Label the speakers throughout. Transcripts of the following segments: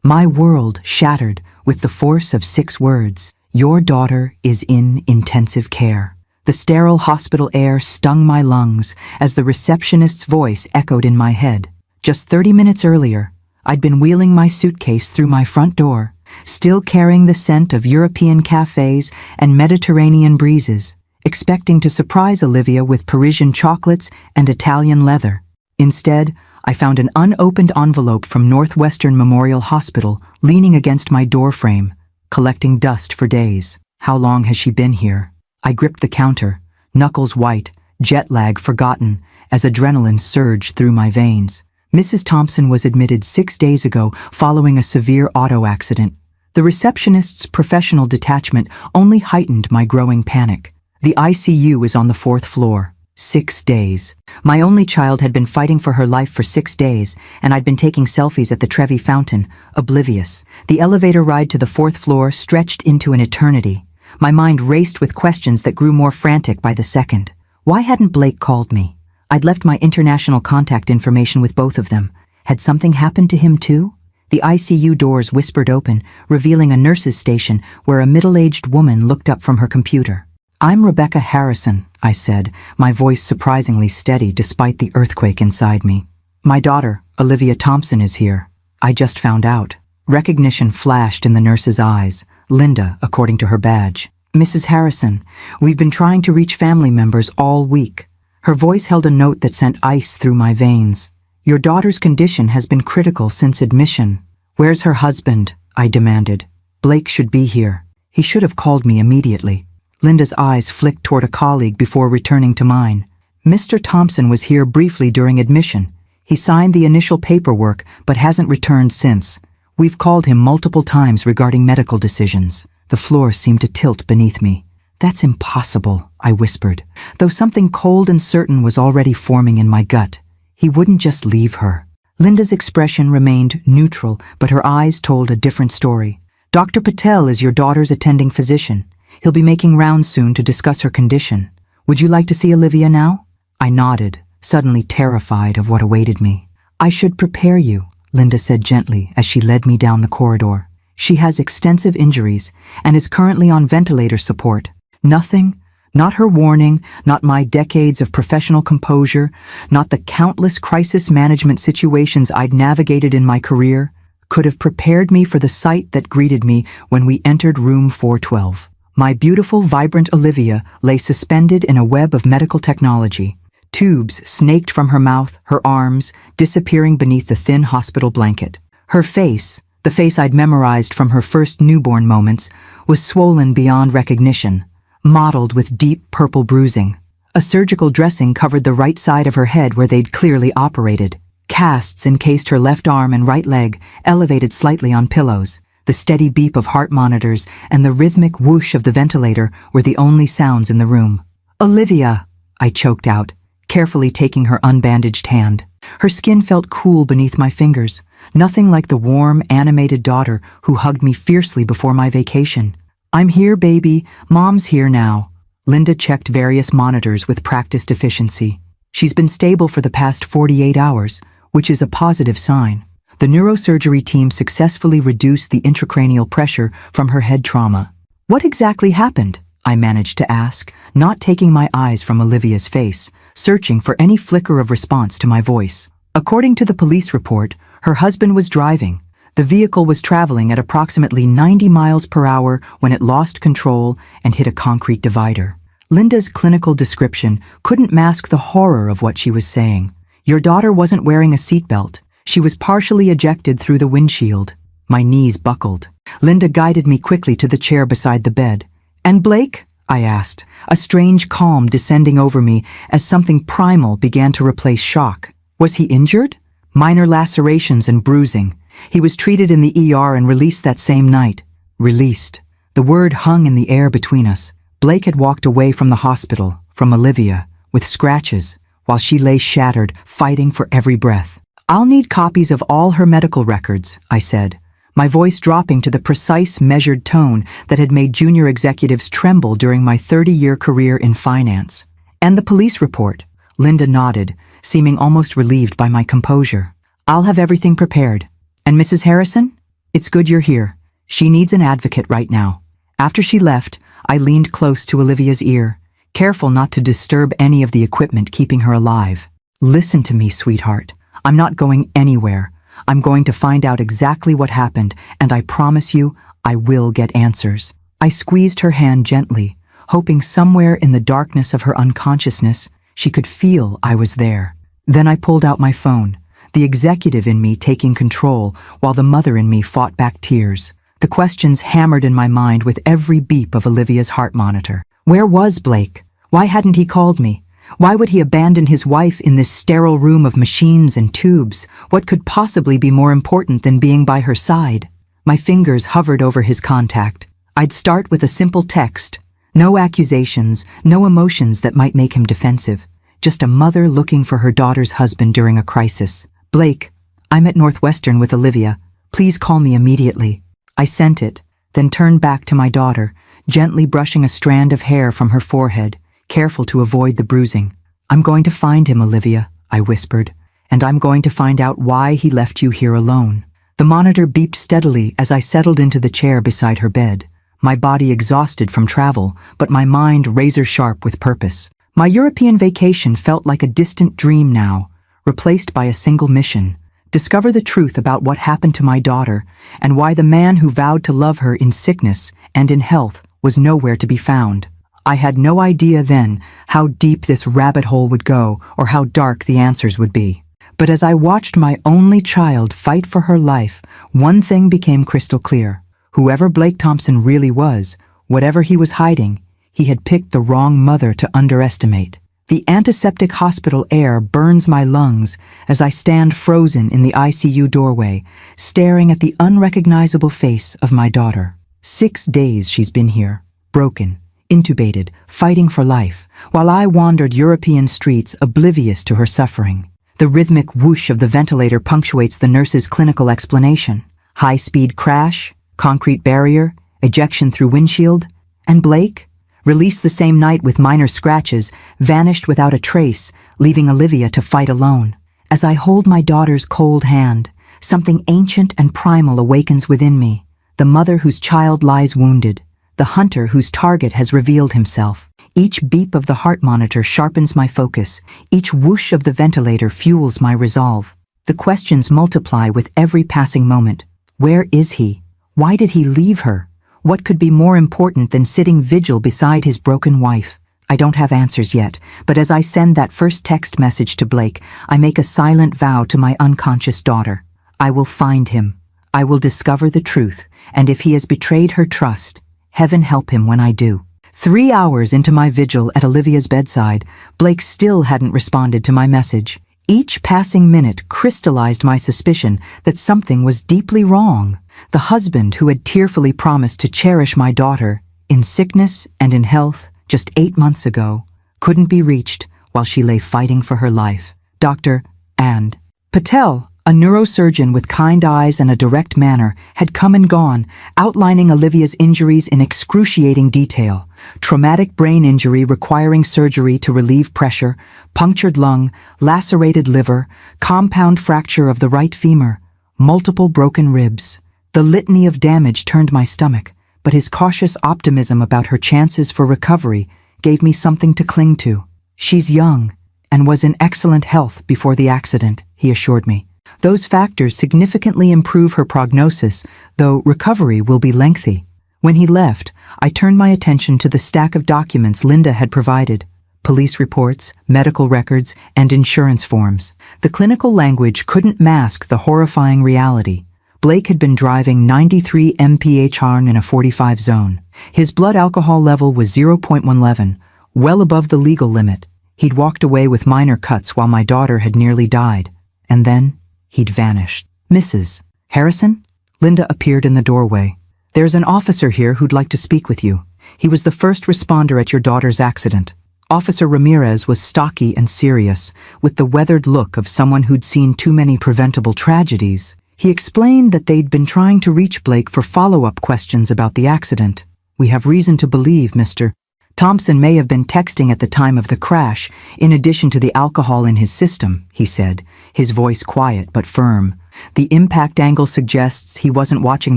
Speaker 1: My world shattered with the force of 6 words. Your daughter is in intensive care. The sterile hospital air stung my lungs as the receptionist's voice echoed in my head. Just 30 minutes earlier, I'd been wheeling my suitcase through my front door, still carrying the scent of European cafes and Mediterranean breezes, expecting to surprise Olivia with Parisian chocolates and Italian leather. Instead, I found an unopened envelope from Northwestern Memorial Hospital leaning against my doorframe, collecting dust for days. How long has she been here? I gripped the counter, knuckles white, jet lag forgotten, as adrenaline surged through my veins. Mrs. Thompson was admitted 6 days ago following a severe auto accident. The receptionist's professional detachment only heightened my growing panic. The ICU is on the 4th floor. 6 days. My only child had been fighting for her life for 6 days, and I'd been taking selfies at the Trevi Fountain, oblivious. The elevator ride to the 4th floor stretched into an eternity. My mind raced with questions that grew more frantic by the second. Why hadn't Blake called me? I'd left my international contact information with both of them. Had something happened to him too? The ICU doors whispered open, revealing a nurse's station where a middle-aged woman looked up from her computer. "I'm Rebecca Harrison," I said, my voice surprisingly steady despite the earthquake inside me. "My daughter, Olivia Thompson, is here. I just found out." Recognition flashed in the nurse's eyes. Linda, according to her badge. "Mrs. Harrison, we've been trying to reach family members all week." Her voice held a note that sent ice through my veins. "Your daughter's condition has been critical since admission." "Where's her husband?" I demanded. "Blake should be here. He should have called me immediately." Linda's eyes flicked toward a colleague before returning to mine. "Mr. Thompson was here briefly during admission. He signed the initial paperwork but hasn't returned since. We've called him multiple times regarding medical decisions." The floor seemed to tilt beneath me. "That's impossible," I whispered, though something cold and certain was already forming in my gut. He wouldn't just leave her. Linda's expression remained neutral, but her eyes told a different story. "Dr. Patel is your daughter's attending physician. He'll be making rounds soon to discuss her condition. Would you like to see Olivia now?" I nodded, suddenly terrified of what awaited me. "I should prepare you," Linda said gently as she led me down the corridor. "She has extensive injuries and is currently on ventilator support. Nothing, not her warning, not my decades of professional composure, not the countless crisis management situations I'd navigated in my career, could have prepared me for the sight that greeted me when we entered room 412. My beautiful, vibrant Olivia lay suspended in a web of medical technology. Tubes snaked from her mouth, her arms, disappearing beneath the thin hospital blanket. Her face, the face I'd memorized from her first newborn moments, was swollen beyond recognition, mottled with deep purple bruising. A surgical dressing covered the right side of her head where they'd clearly operated. Casts encased her left arm and right leg, elevated slightly on pillows. The steady beep of heart monitors and the rhythmic whoosh of the ventilator were the only sounds in the room. "Olivia," I choked out, carefully taking her unbandaged hand. Her skin felt cool beneath my fingers, nothing like the warm, animated daughter who hugged me fiercely before my vacation. "I'm here, baby. Mom's here now." Linda checked various monitors with practiced efficiency. "She's been stable for the past 48 hours, which is a positive sign. The neurosurgery team successfully reduced the intracranial pressure from her head trauma." "What exactly happened?" I managed to ask, not taking my eyes from Olivia's face, searching for any flicker of response to my voice. According to the police report, her husband was driving. The vehicle was traveling at approximately 90 miles per hour when it lost control and hit a concrete divider. Linda's clinical description couldn't mask the horror of what she was saying. "Your daughter wasn't wearing a seatbelt. She was partially ejected through the windshield." My knees buckled. Linda guided me quickly to the chair beside the bed. "And Blake?" I asked, a strange calm descending over me as something primal began to replace shock. "Was he injured?" "Minor lacerations and bruising. He was treated in the ER and released that same night." Released. The word hung in the air between us. Blake had walked away from the hospital, from Olivia, with scratches, while she lay shattered, fighting for every breath. "I'll need copies of all her medical records," I said, my voice dropping to the precise, measured tone that had made junior executives tremble during my 30-year career in finance. "And the police report." Linda nodded, seeming almost relieved by my composure. "I'll have everything prepared. And Mrs. Harrison?" It's good you're here. She needs an advocate right now. After she left, I leaned close to Olivia's ear, careful not to disturb any of the equipment keeping her alive. Listen to me, sweetheart. I'm not going anywhere. I'm going to find out exactly what happened, and I promise you, I will get answers. I squeezed her hand gently, hoping somewhere in the darkness of her unconsciousness, she could feel I was there. Then I pulled out my phone, the executive in me taking control while the mother in me fought back tears. The questions hammered in my mind with every beep of Olivia's heart monitor. Where was Blake? Why hadn't he called me? Why would he abandon his wife in this sterile room of machines and tubes? What could possibly be more important than being by her side? My fingers hovered over his contact. I'd start with a simple text. No accusations, no emotions that might make him defensive. Just a mother looking for her daughter's husband during a crisis. Blake, I'm at Northwestern with Olivia. Please call me immediately. I sent it, then turned back to my daughter, gently brushing a strand of hair from her forehead, careful to avoid the bruising. I'm going to find him, Olivia, I whispered, and I'm going to find out why he left you here alone. The monitor beeped steadily as I settled into the chair beside her bed, my body exhausted from travel, but my mind razor-sharp with purpose. My European vacation felt like a distant dream now, replaced by a single mission: discover the truth about what happened to my daughter and why the man who vowed to love her in sickness and in health was nowhere to be found. I had no idea then how deep this rabbit hole would go or how dark the answers would be. But as I watched my only child fight for her life, one thing became crystal clear. Whoever Blake Thompson really was, whatever he was hiding, he had picked the wrong mother to underestimate. The antiseptic hospital air burns my lungs as I stand frozen in the ICU doorway, staring at the unrecognizable face of my daughter. 6 days she's been here, broken, intubated, fighting for life, while I wandered European streets oblivious to her suffering. The rhythmic whoosh of the ventilator punctuates the nurse's clinical explanation. High-speed crash, concrete barrier, ejection through windshield, and Blake, released the same night with minor scratches, vanished without a trace, leaving Olivia to fight alone. As I hold my daughter's cold hand, something ancient and primal awakens within me. The mother whose child lies wounded, the hunter whose target has revealed himself. Each beep of the heart monitor sharpens my focus. Each whoosh of the ventilator fuels my resolve. The questions multiply with every passing moment. Where is he? Why did he leave her? What could be more important than sitting vigil beside his broken wife? I don't have answers yet, but as I send that first text message to Blake, I make a silent vow to my unconscious daughter. I will find him. I will discover the truth, and if he has betrayed her trust, heaven help him when I do. 3 hours into my vigil at Olivia's bedside, Blake still hadn't responded to my message. Each passing minute crystallized my suspicion that something was deeply wrong. The husband who had tearfully promised to cherish my daughter, in sickness and in health, just 8 months ago, couldn't be reached while she lay fighting for her life. Dr. and Patel, a neurosurgeon with kind eyes and a direct manner, had come and gone, outlining Olivia's injuries in excruciating detail. Traumatic brain injury requiring surgery to relieve pressure, punctured lung, lacerated liver, compound fracture of the right femur, multiple broken ribs. The litany of damage turned my stomach, but his cautious optimism about her chances for recovery gave me something to cling to. She's young and was in excellent health before the accident, he assured me. Those factors significantly improve her prognosis, though recovery will be lengthy. When he left, I turned my attention to the stack of documents Linda had provided: police reports, medical records, and insurance forms. The clinical language couldn't mask the horrifying reality. Blake had been driving 93 mph in a 45 zone. His blood alcohol level was 0.11, well above the legal limit. He'd walked away with minor cuts while my daughter had nearly died. And then, he'd vanished. Mrs. Harrison? Linda appeared in the doorway. There's an officer here who'd like to speak with you. He was the first responder at your daughter's accident. Officer Ramirez was stocky and serious, with the weathered look of someone who'd seen too many preventable tragedies. He explained that they'd been trying to reach Blake for follow-up questions about the accident. We have reason to believe Mr. Thompson may have been texting at the time of the crash, in addition to the alcohol in his system, he said, his voice quiet but firm. The impact angle suggests he wasn't watching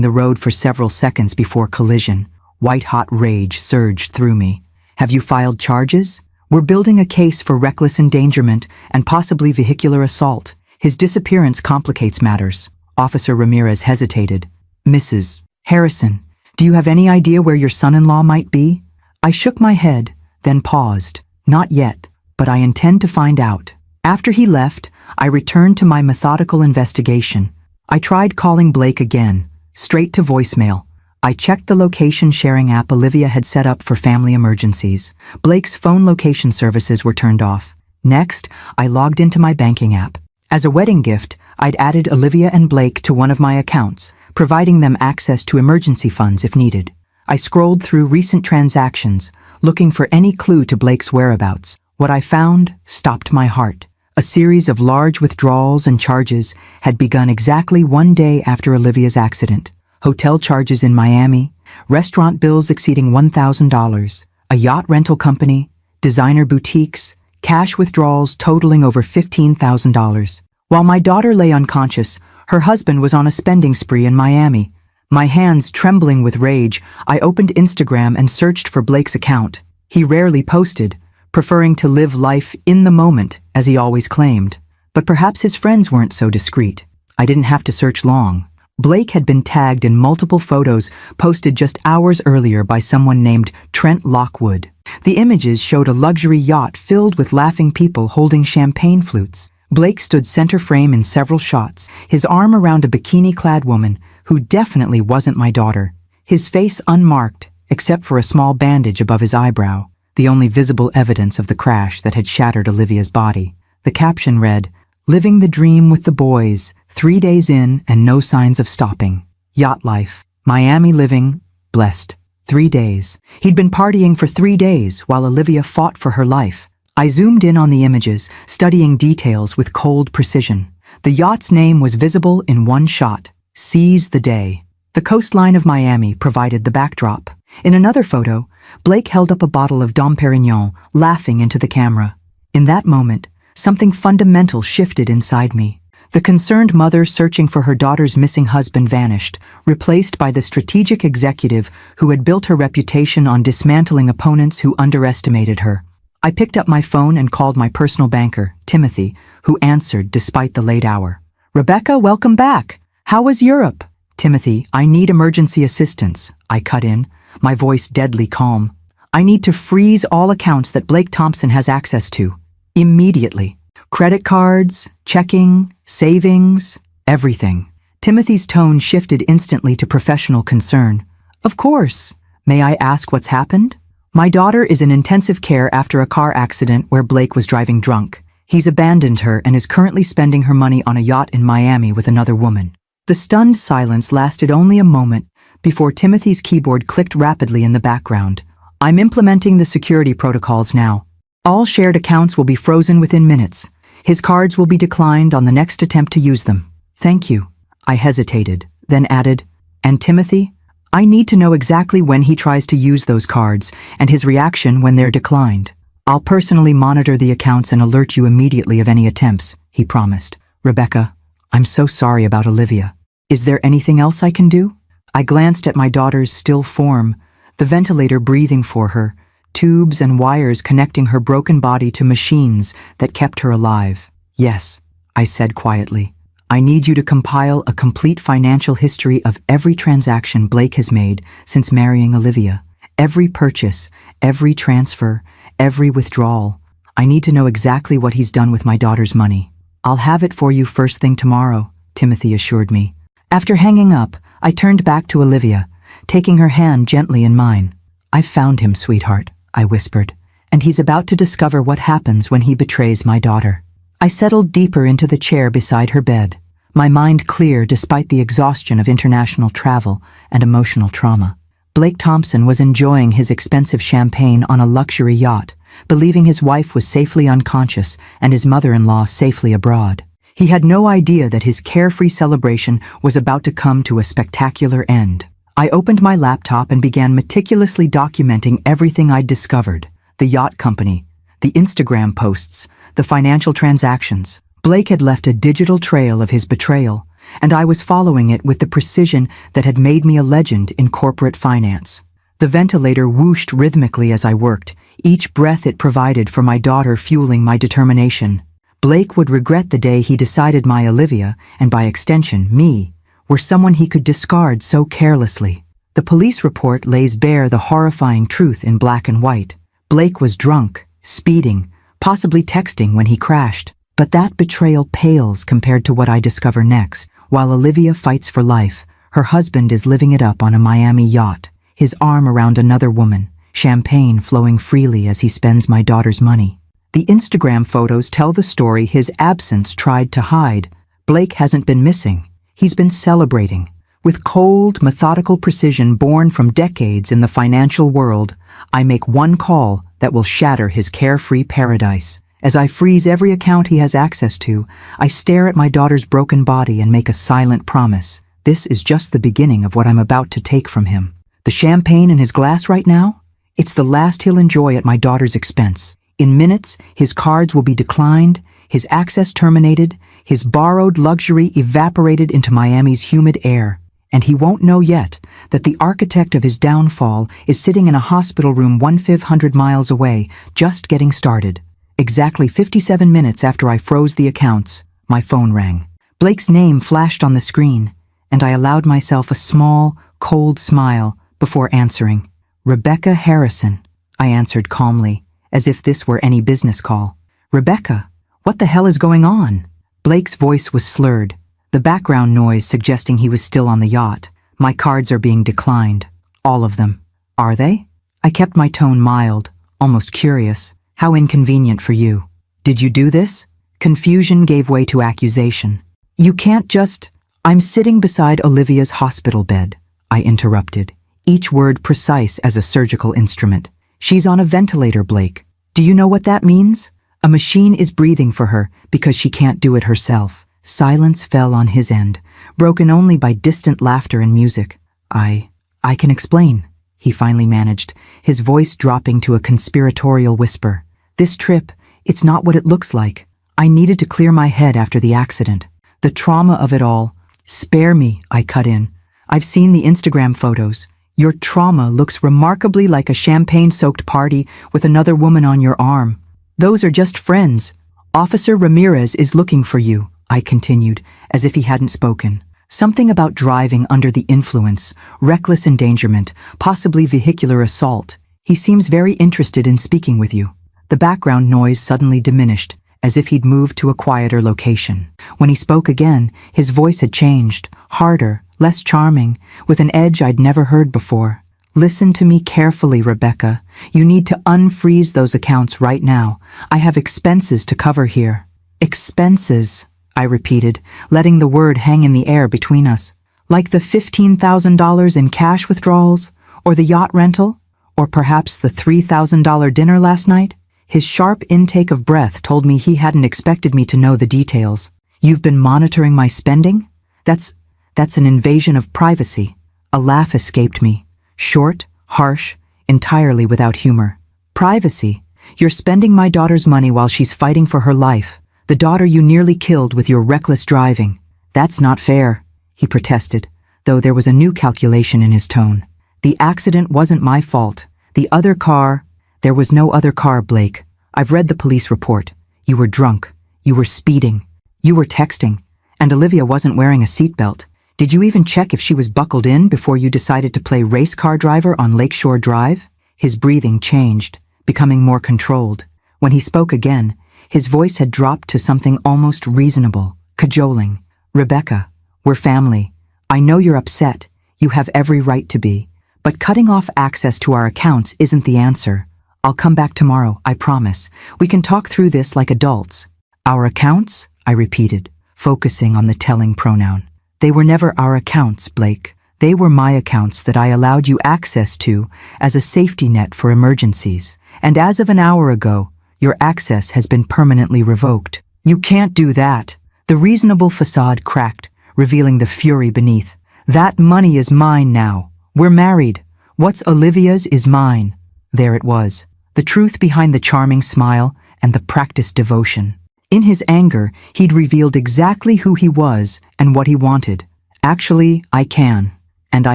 Speaker 1: the road for several seconds before collision. White-hot rage surged through me. Have you filed charges? We're building a case for reckless endangerment and possibly vehicular assault. His disappearance complicates matters. Officer Ramirez hesitated. Mrs. Harrison, do you have any idea where your son-in-law might be? I shook my head, then paused. Not yet, but I intend to find out. After he left, I returned to my methodical investigation. I tried calling Blake again, straight to voicemail. I checked the location-sharing app Olivia had set up for family emergencies. Blake's phone location services were turned off. Next, I logged into my banking app. As a wedding gift, I'd added Olivia and Blake to one of my accounts, providing them access to emergency funds if needed. I scrolled through recent transactions, looking for any clue to Blake's whereabouts. What I found stopped my heart. A series of large withdrawals and charges had begun exactly one day after Olivia's accident. Hotel charges in Miami, restaurant bills exceeding $1,000, a yacht rental company, designer boutiques, cash withdrawals totaling over $15,000. While my daughter lay unconscious, her husband was on a spending spree in Miami. My hands trembling with rage, I opened Instagram and searched for Blake's account. He rarely posted, preferring to live life in the moment, as he always claimed. But perhaps his friends weren't so discreet. I didn't have to search long. Blake had been tagged in multiple photos posted just hours earlier by someone named Trent Lockwood. The images showed a luxury yacht filled with laughing people holding champagne flutes. Blake stood center frame in several shots, his arm around a bikini-clad woman who definitely wasn't my daughter, his face unmarked except for a small bandage above his eyebrow, the only visible evidence of the crash that had shattered Olivia's body. The caption read, "Living the dream with the boys, 3 days in and no signs of stopping. Yacht life, Miami living, blessed. 3 days. He'd been partying for 3 days while Olivia fought for her life. I zoomed in on the images, studying details with cold precision. The yacht's name was visible in one shot, Seize the Day. The coastline of Miami provided the backdrop. In another photo, Blake held up a bottle of Dom Perignon, laughing into the camera. In that moment, something fundamental shifted inside me. The concerned mother searching for her daughter's missing husband vanished, replaced by the strategic executive who had built her reputation on dismantling opponents who underestimated her. I picked up my phone and called my personal banker, Timothy, who answered despite the late hour. "Rebecca, welcome back. How was Europe?" "Timothy, I need emergency assistance," I cut in, my voice deadly calm. "I need to freeze all accounts that Blake Thompson has access to. Immediately. Credit cards, checking, savings, everything." Timothy's tone shifted instantly to professional concern. "Of course. May I ask what's happened?" "My daughter is in intensive care after a car accident where Blake was driving drunk. He's abandoned her and is currently spending her money on a yacht in Miami with another woman." The stunned silence lasted only a moment before Timothy's keyboard clicked rapidly in the background. "I'm implementing the security protocols now. All shared accounts will be frozen within minutes. His cards will be declined on the next attempt to use them." "Thank you." I hesitated, then added, "And Timothy, I need to know exactly when he tries to use those cards and his reaction when they're declined. I'll personally monitor the accounts and alert you immediately of any attempts," he promised. "Rebecca, I'm so sorry about Olivia. Is there anything else I can do?" I glanced at my daughter's still form, the ventilator breathing for her, tubes and wires connecting her broken body to machines that kept her alive. "Yes," I said quietly. "I need you to compile a complete financial history of every transaction Blake has made since marrying Olivia. Every purchase, every transfer, every withdrawal. I need to know exactly what he's done with my daughter's money." "I'll have it for you first thing tomorrow," Timothy assured me. After hanging up, I turned back to Olivia, taking her hand gently in mine. "I've found him, sweetheart," I whispered, "and he's about to discover what happens when he betrays my daughter." I settled deeper into the chair beside her bed, my mind clear despite the exhaustion of international travel and emotional trauma. Blake Thompson was enjoying his expensive champagne on a luxury yacht, believing his wife was safely unconscious and his mother-in-law safely abroad. He had no idea that his carefree celebration was about to come to a spectacular end. I opened my laptop and began meticulously documenting everything I'd discovered: the yacht company, the Instagram posts, the financial transactions. Blake had left a digital trail of his betrayal, and I was following it with the precision that had made me a legend in corporate finance. The ventilator whooshed rhythmically as I worked, each breath it provided for my daughter fueling my determination. Blake would regret the day he decided my Olivia, and by extension me, were someone he could discard so carelessly. The police report lays bare the horrifying truth in black and white. Blake was drunk, speeding, possibly texting when he crashed. But that betrayal pales compared to what I discover next. While Olivia fights for life, her husband is living it up on a Miami yacht, his arm around another woman, champagne flowing freely as he spends my daughter's money. The Instagram photos tell the story his absence tried to hide. Blake hasn't been missing. He's been celebrating. With cold, methodical precision born from decades in the financial world, I make one call that will shatter his carefree paradise. As I freeze every account he has access to, I stare at my daughter's broken body and make a silent promise. This is just the beginning of what I'm about to take from him. The champagne in his glass right now? It's the last he'll enjoy at my daughter's expense. In minutes, his cards will be declined, his access terminated, his borrowed luxury evaporated into Miami's humid air. And he won't know yet that the architect of his downfall is sitting in a hospital room 1,500 miles away, just getting started. Exactly 57 minutes after I froze the accounts, my phone rang. Blake's name flashed on the screen, and I allowed myself a small, cold smile before answering. Rebecca Harrison, I answered calmly, as if this were any business call. Rebecca, what the hell is going on? Blake's voice was slurred, the background noise suggesting he was still on the yacht. My cards are being declined. All of them. Are they? I kept my tone mild, almost curious. How inconvenient for you. Did you do this? Confusion gave way to accusation. You can't just... I'm sitting beside Olivia's hospital bed, I interrupted, each word precise as a surgical instrument. She's on a ventilator, Blake. Do you know what that means? A machine is breathing for her because she can't do it herself. Silence fell on his end, broken only by distant laughter and music. I can explain, he finally managed, his voice dropping to a conspiratorial whisper. This trip, it's not what it looks like. I needed to clear my head after the accident. The trauma of it all. Spare me, I cut in. I've seen the Instagram photos. Your trauma looks remarkably like a champagne-soaked party with another woman on your arm. Those are just friends. Officer Ramirez is looking for you, I continued, as if he hadn't spoken. Something about driving under the influence, reckless endangerment, possibly vehicular assault. He seems very interested in speaking with you. The background noise suddenly diminished, as if he'd moved to a quieter location. When he spoke again, his voice had changed, harder, less charming, with an edge I'd never heard before. Listen to me carefully, Rebecca. You need to unfreeze those accounts right now. I have expenses to cover here. Expenses, I repeated, letting the word hang in the air between us. Like the $15,000 in cash withdrawals, or the yacht rental, or perhaps the $3,000 dinner last night? His sharp intake of breath told me he hadn't expected me to know the details. You've been monitoring my spending? That's an invasion of privacy. A laugh escaped me. Short, harsh, entirely without humor. Privacy? You're spending my daughter's money while she's fighting for her life. The daughter you nearly killed with your reckless driving. That's not fair, he protested, though there was a new calculation in his tone. The accident wasn't my fault. The other car... There was no other car, Blake. I've read the police report. You were drunk. You were speeding. You were texting. And Olivia wasn't wearing a seatbelt. Did you even check if she was buckled in before you decided to play race car driver on Lakeshore Drive? His breathing changed, becoming more controlled. When he spoke again, his voice had dropped to something almost reasonable, cajoling. Rebecca, we're family. I know you're upset. You have every right to be. But cutting off access to our accounts isn't the answer. I'll come back tomorrow, I promise. We can talk through this like adults. Our accounts? I repeated, focusing on the telling pronoun. They were never our accounts, Blake. They were my accounts that I allowed you access to as a safety net for emergencies. And as of an hour ago, your access has been permanently revoked. You can't do that. The reasonable facade cracked, revealing the fury beneath. That money is mine now. We're married. What's Olivia's is mine. There it was. The truth behind the charming smile and the practiced devotion. In his anger, he'd revealed exactly who he was and what he wanted. Actually, I can. And I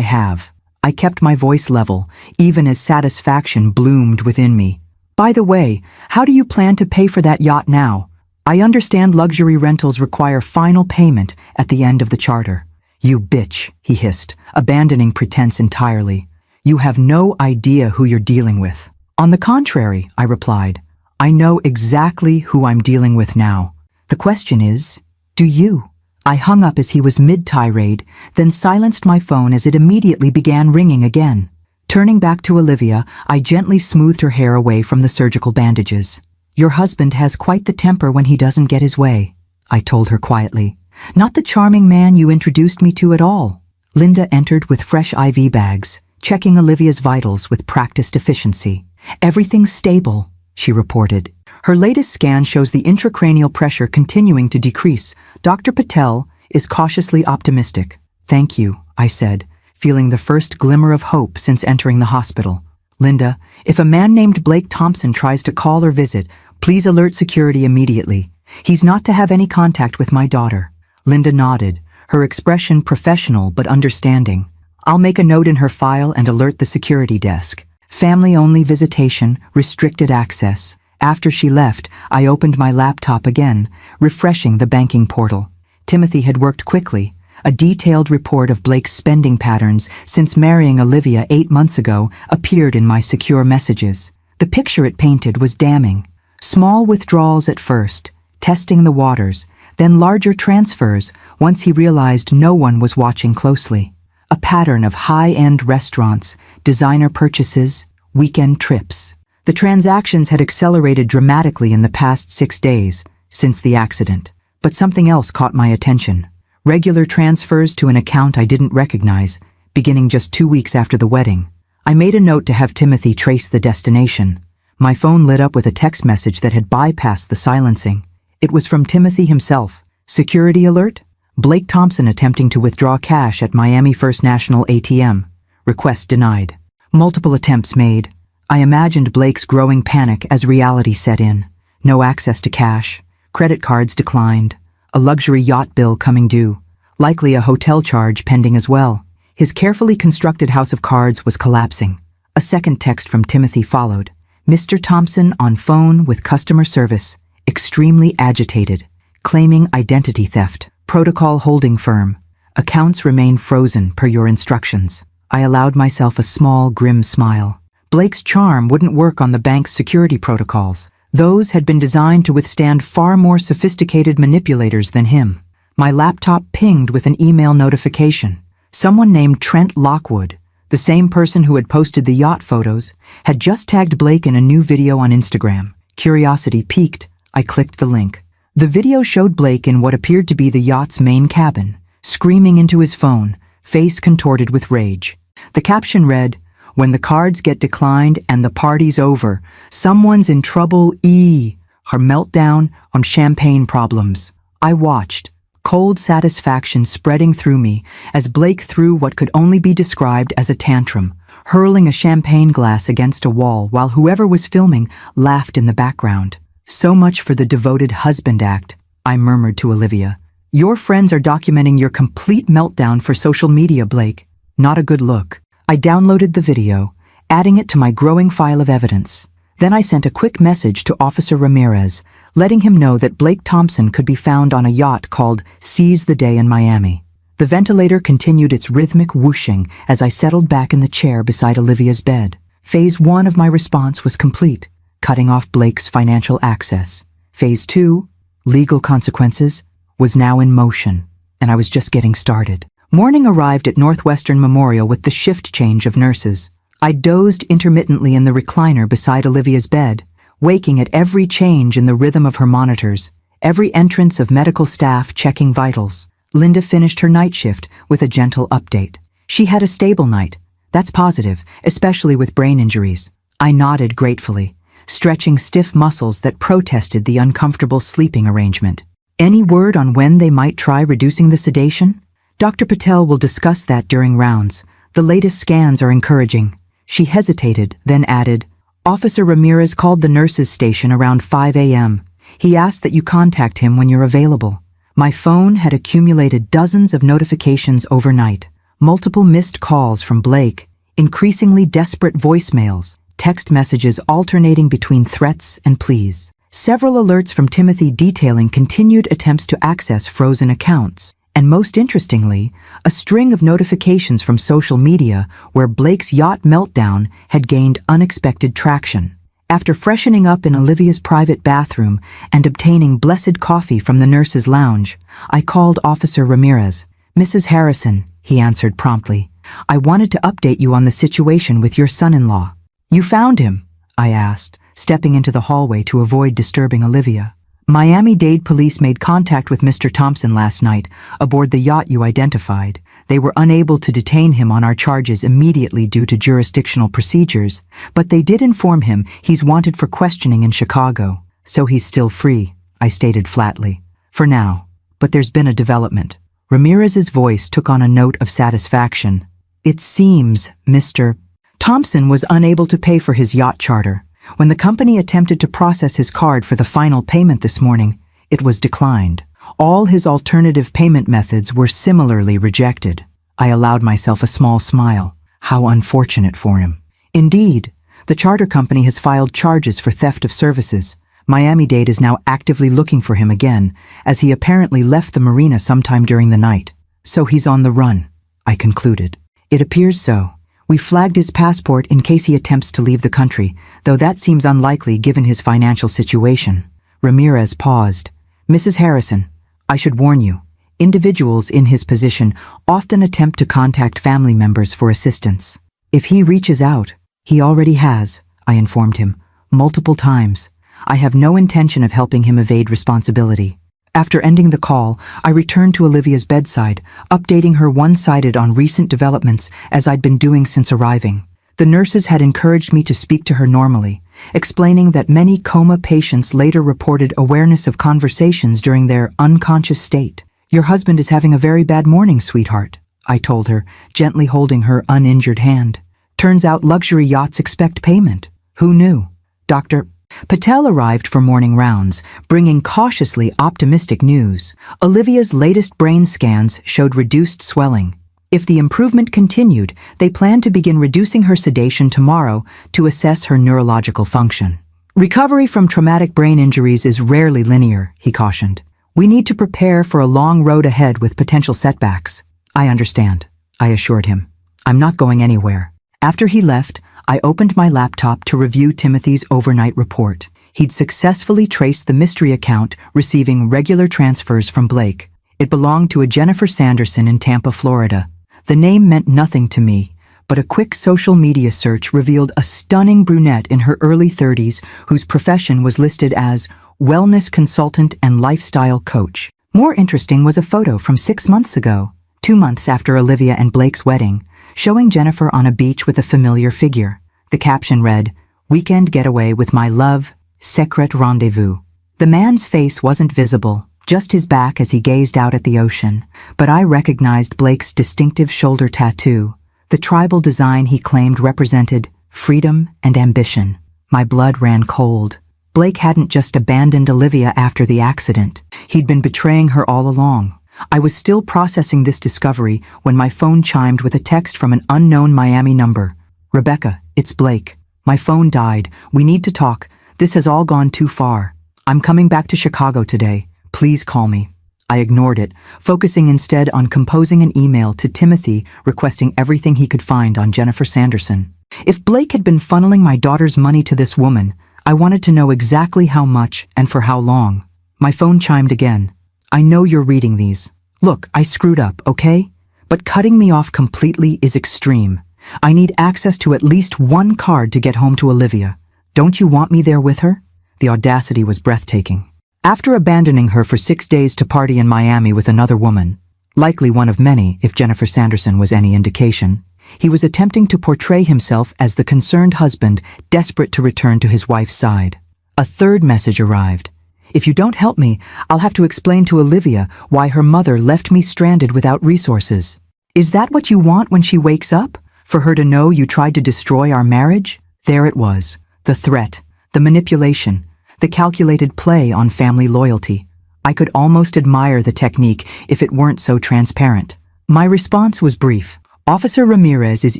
Speaker 1: have. I kept my voice level, even as satisfaction bloomed within me. By the way, how do you plan to pay for that yacht now? I understand luxury rentals require final payment at the end of the charter. You bitch, he hissed, abandoning pretense entirely. You have no idea who you're dealing with. On the contrary, I replied, I know exactly who I'm dealing with now. The question is, do you? I hung up as he was mid-tirade, then silenced my phone as it immediately began ringing again. Turning back to Olivia, I gently smoothed her hair away from the surgical bandages. Your husband has quite the temper when he doesn't get his way, I told her quietly. Not the charming man you introduced me to at all. Linda entered with fresh IV bags, checking Olivia's vitals with practiced efficiency. Everything's stable, she reported. Her latest scan shows the intracranial pressure continuing to decrease. Dr. Patel is cautiously optimistic. Thank you, I said, feeling the first glimmer of hope since entering the hospital. Linda, if a man named Blake Thompson tries to call or visit, please alert security immediately. He's not to have any contact with my daughter. Linda nodded, her expression professional but understanding. I'll make a note in her file and alert the security desk. Family-only visitation, restricted access. After she left, I opened my laptop again, refreshing the banking portal. Timothy had worked quickly. A detailed report of Blake's spending patterns since marrying Olivia 8 months ago appeared in my secure messages. The picture it painted was damning. Small withdrawals at first, testing the waters, then larger transfers once he realized no one was watching closely. A pattern of high-end restaurants, designer purchases, weekend trips. The transactions had accelerated dramatically in the past 6 days, since the accident. But something else caught my attention. Regular transfers to an account I didn't recognize, beginning just 2 weeks after the wedding. I made a note to have Timothy trace the destination. My phone lit up with a text message that had bypassed the silencing. It was from Timothy himself. Security alert? Blake Thompson attempting to withdraw cash at Miami First National ATM. Request denied. Multiple attempts made. I imagined Blake's growing panic as reality set in. No access to cash. Credit cards declined. A luxury yacht bill coming due. Likely a hotel charge pending as well. His carefully constructed house of cards was collapsing. A second text from Timothy followed. Mr. Thompson on phone with customer service. Extremely agitated. Claiming identity theft. Protocol holding firm. Accounts remain frozen per your instructions. I allowed myself a small, grim smile. Blake's charm wouldn't work on the bank's security protocols. Those had been designed to withstand far more sophisticated manipulators than him. My laptop pinged with an email notification. Someone named Trent Lockwood, the same person who had posted the yacht photos, had just tagged Blake in a new video on Instagram. Curiosity piqued. I clicked the link. The video showed Blake in what appeared to be the yacht's main cabin, screaming into his phone, face contorted with rage. The caption read, "When the cards get declined and the party's over, someone's in trouble. Her meltdown on champagne problems." I watched, cold satisfaction spreading through me as Blake threw what could only be described as a tantrum, hurling a champagne glass against a wall while whoever was filming laughed in the background. So much for the devoted husband act, I murmured to Olivia. Your friends are documenting your complete meltdown for social media, Blake. Not a good look. I downloaded the video, adding it to my growing file of evidence. Then I sent a quick message to Officer Ramirez, letting him know that Blake Thompson could be found on a yacht called Seize the Day in Miami. The ventilator continued its rhythmic whooshing as I settled back in the chair beside Olivia's bed. Phase 1 of my response was complete, cutting off Blake's financial access. Phase 2, legal consequences, was now in motion, and I was just getting started. Morning arrived at Northwestern Memorial with the shift change of nurses. I dozed intermittently in the recliner beside Olivia's bed, waking at every change in the rhythm of her monitors, every entrance of medical staff checking vitals. Linda finished her night shift with a gentle update. She had a stable night. That's positive, especially with brain injuries. I nodded gratefully, stretching stiff muscles that protested the uncomfortable sleeping arrangement. Any word on when they might try reducing the sedation? Dr. Patel will discuss that during rounds. The latest scans are encouraging. She hesitated, then added, Officer Ramirez called the nurses' station around 5 a.m. He asked that you contact him when you're available. My phone had accumulated dozens of notifications overnight, multiple missed calls from Blake, increasingly desperate voicemails, text messages alternating between threats and pleas. Several alerts from Timothy detailing continued attempts to access frozen accounts, and most interestingly, a string of notifications from social media where Blake's yacht meltdown had gained unexpected traction. After freshening up in Olivia's private bathroom and obtaining blessed coffee from the nurse's lounge, I called Officer Ramirez. "Mrs. Harrison," he answered promptly. "I wanted to update you on the situation with your son-in-law." "You found him?" I asked, stepping into the hallway to avoid disturbing Olivia. "Miami-Dade police made contact with Mr. Thompson last night aboard the yacht you identified. They were unable to detain him on our charges immediately due to jurisdictional procedures, but they did inform him he's wanted for questioning in Chicago. So he's still free," I stated flatly. "For now. But there's been a development." Ramirez's voice took on a note of satisfaction. "It seems Mr. Thompson was unable to pay for his yacht charter. When the company attempted to process his card for the final payment this morning, it was declined. All his alternative payment methods were similarly rejected." I allowed myself a small smile. How unfortunate for him. "Indeed, the charter company has filed charges for theft of services. Miami-Dade is now actively looking for him again, as he apparently left the marina sometime during the night. So he's on the run," I concluded. "It appears so. We flagged his passport in case he attempts to leave the country, though that seems unlikely given his financial situation." Ramirez paused. "Mrs. Harrison, I should warn you, individuals in his position often attempt to contact family members for assistance. If he reaches out, he already has," I informed him, "multiple times. I have no intention of helping him evade responsibility." After ending the call, I returned to Olivia's bedside, updating her one-sided on recent developments as I'd been doing since arriving. The nurses had encouraged me to speak to her normally, explaining that many coma patients later reported awareness of conversations during their unconscious state. "Your husband is having a very bad morning, sweetheart," I told her, gently holding her uninjured hand. "Turns out luxury yachts expect payment. Who knew?" Dr. Patel arrived for morning rounds, bringing cautiously optimistic news. Olivia's latest brain scans showed reduced swelling. If the improvement continued, they planned to begin reducing her sedation tomorrow to assess her neurological function. "Recovery from traumatic brain injuries is rarely linear," he cautioned. "We need to prepare for a long road ahead with potential setbacks." "I understand," I assured him. "I'm not going anywhere." After he left, I opened my laptop to review Timothy's overnight report. He'd successfully traced the mystery account, receiving regular transfers from Blake. It belonged to a Jennifer Sanderson in Tampa, Florida. The name meant nothing to me, but a quick social media search revealed a stunning brunette in her early 30s whose profession was listed as wellness consultant and lifestyle coach. More interesting was a photo from 6 months ago, 2 months after Olivia and Blake's wedding, showing Jennifer on a beach with a familiar figure. The caption read, "Weekend getaway with my love, secret rendezvous." The man's face wasn't visible, just his back as he gazed out at the ocean, but I recognized Blake's distinctive shoulder tattoo, the tribal design he claimed represented freedom and ambition. My blood ran cold. Blake hadn't just abandoned Olivia after the accident. He'd been betraying her all along. I was still processing this discovery when my phone chimed with a text from an unknown Miami number. "Rebecca, it's Blake. My phone died. We need to talk. This has all gone too far. I'm coming back to Chicago today. Please call me." I ignored it, focusing instead on composing an email to Timothy requesting everything he could find on Jennifer Sanderson. If Blake had been funneling my daughter's money to this woman, I wanted to know exactly how much and for how long. My phone chimed again. "I know you're reading these. Look, I screwed up, okay? But cutting me off completely is extreme. I need access to at least one card to get home to Olivia. Don't you want me there with her?" The audacity was breathtaking. After abandoning her for 6 days to party in Miami with another woman, likely one of many if Jennifer Sanderson was any indication, he was attempting to portray himself as the concerned husband desperate to return to his wife's side. A third message arrived. "If you don't help me, I'll have to explain to Olivia why her mother left me stranded without resources. Is that what you want when she wakes up? For her to know you tried to destroy our marriage?" There it was, the threat, the manipulation, the calculated play on family loyalty. I could almost admire the technique if it weren't so transparent. My response was brief. Officer Ramirez is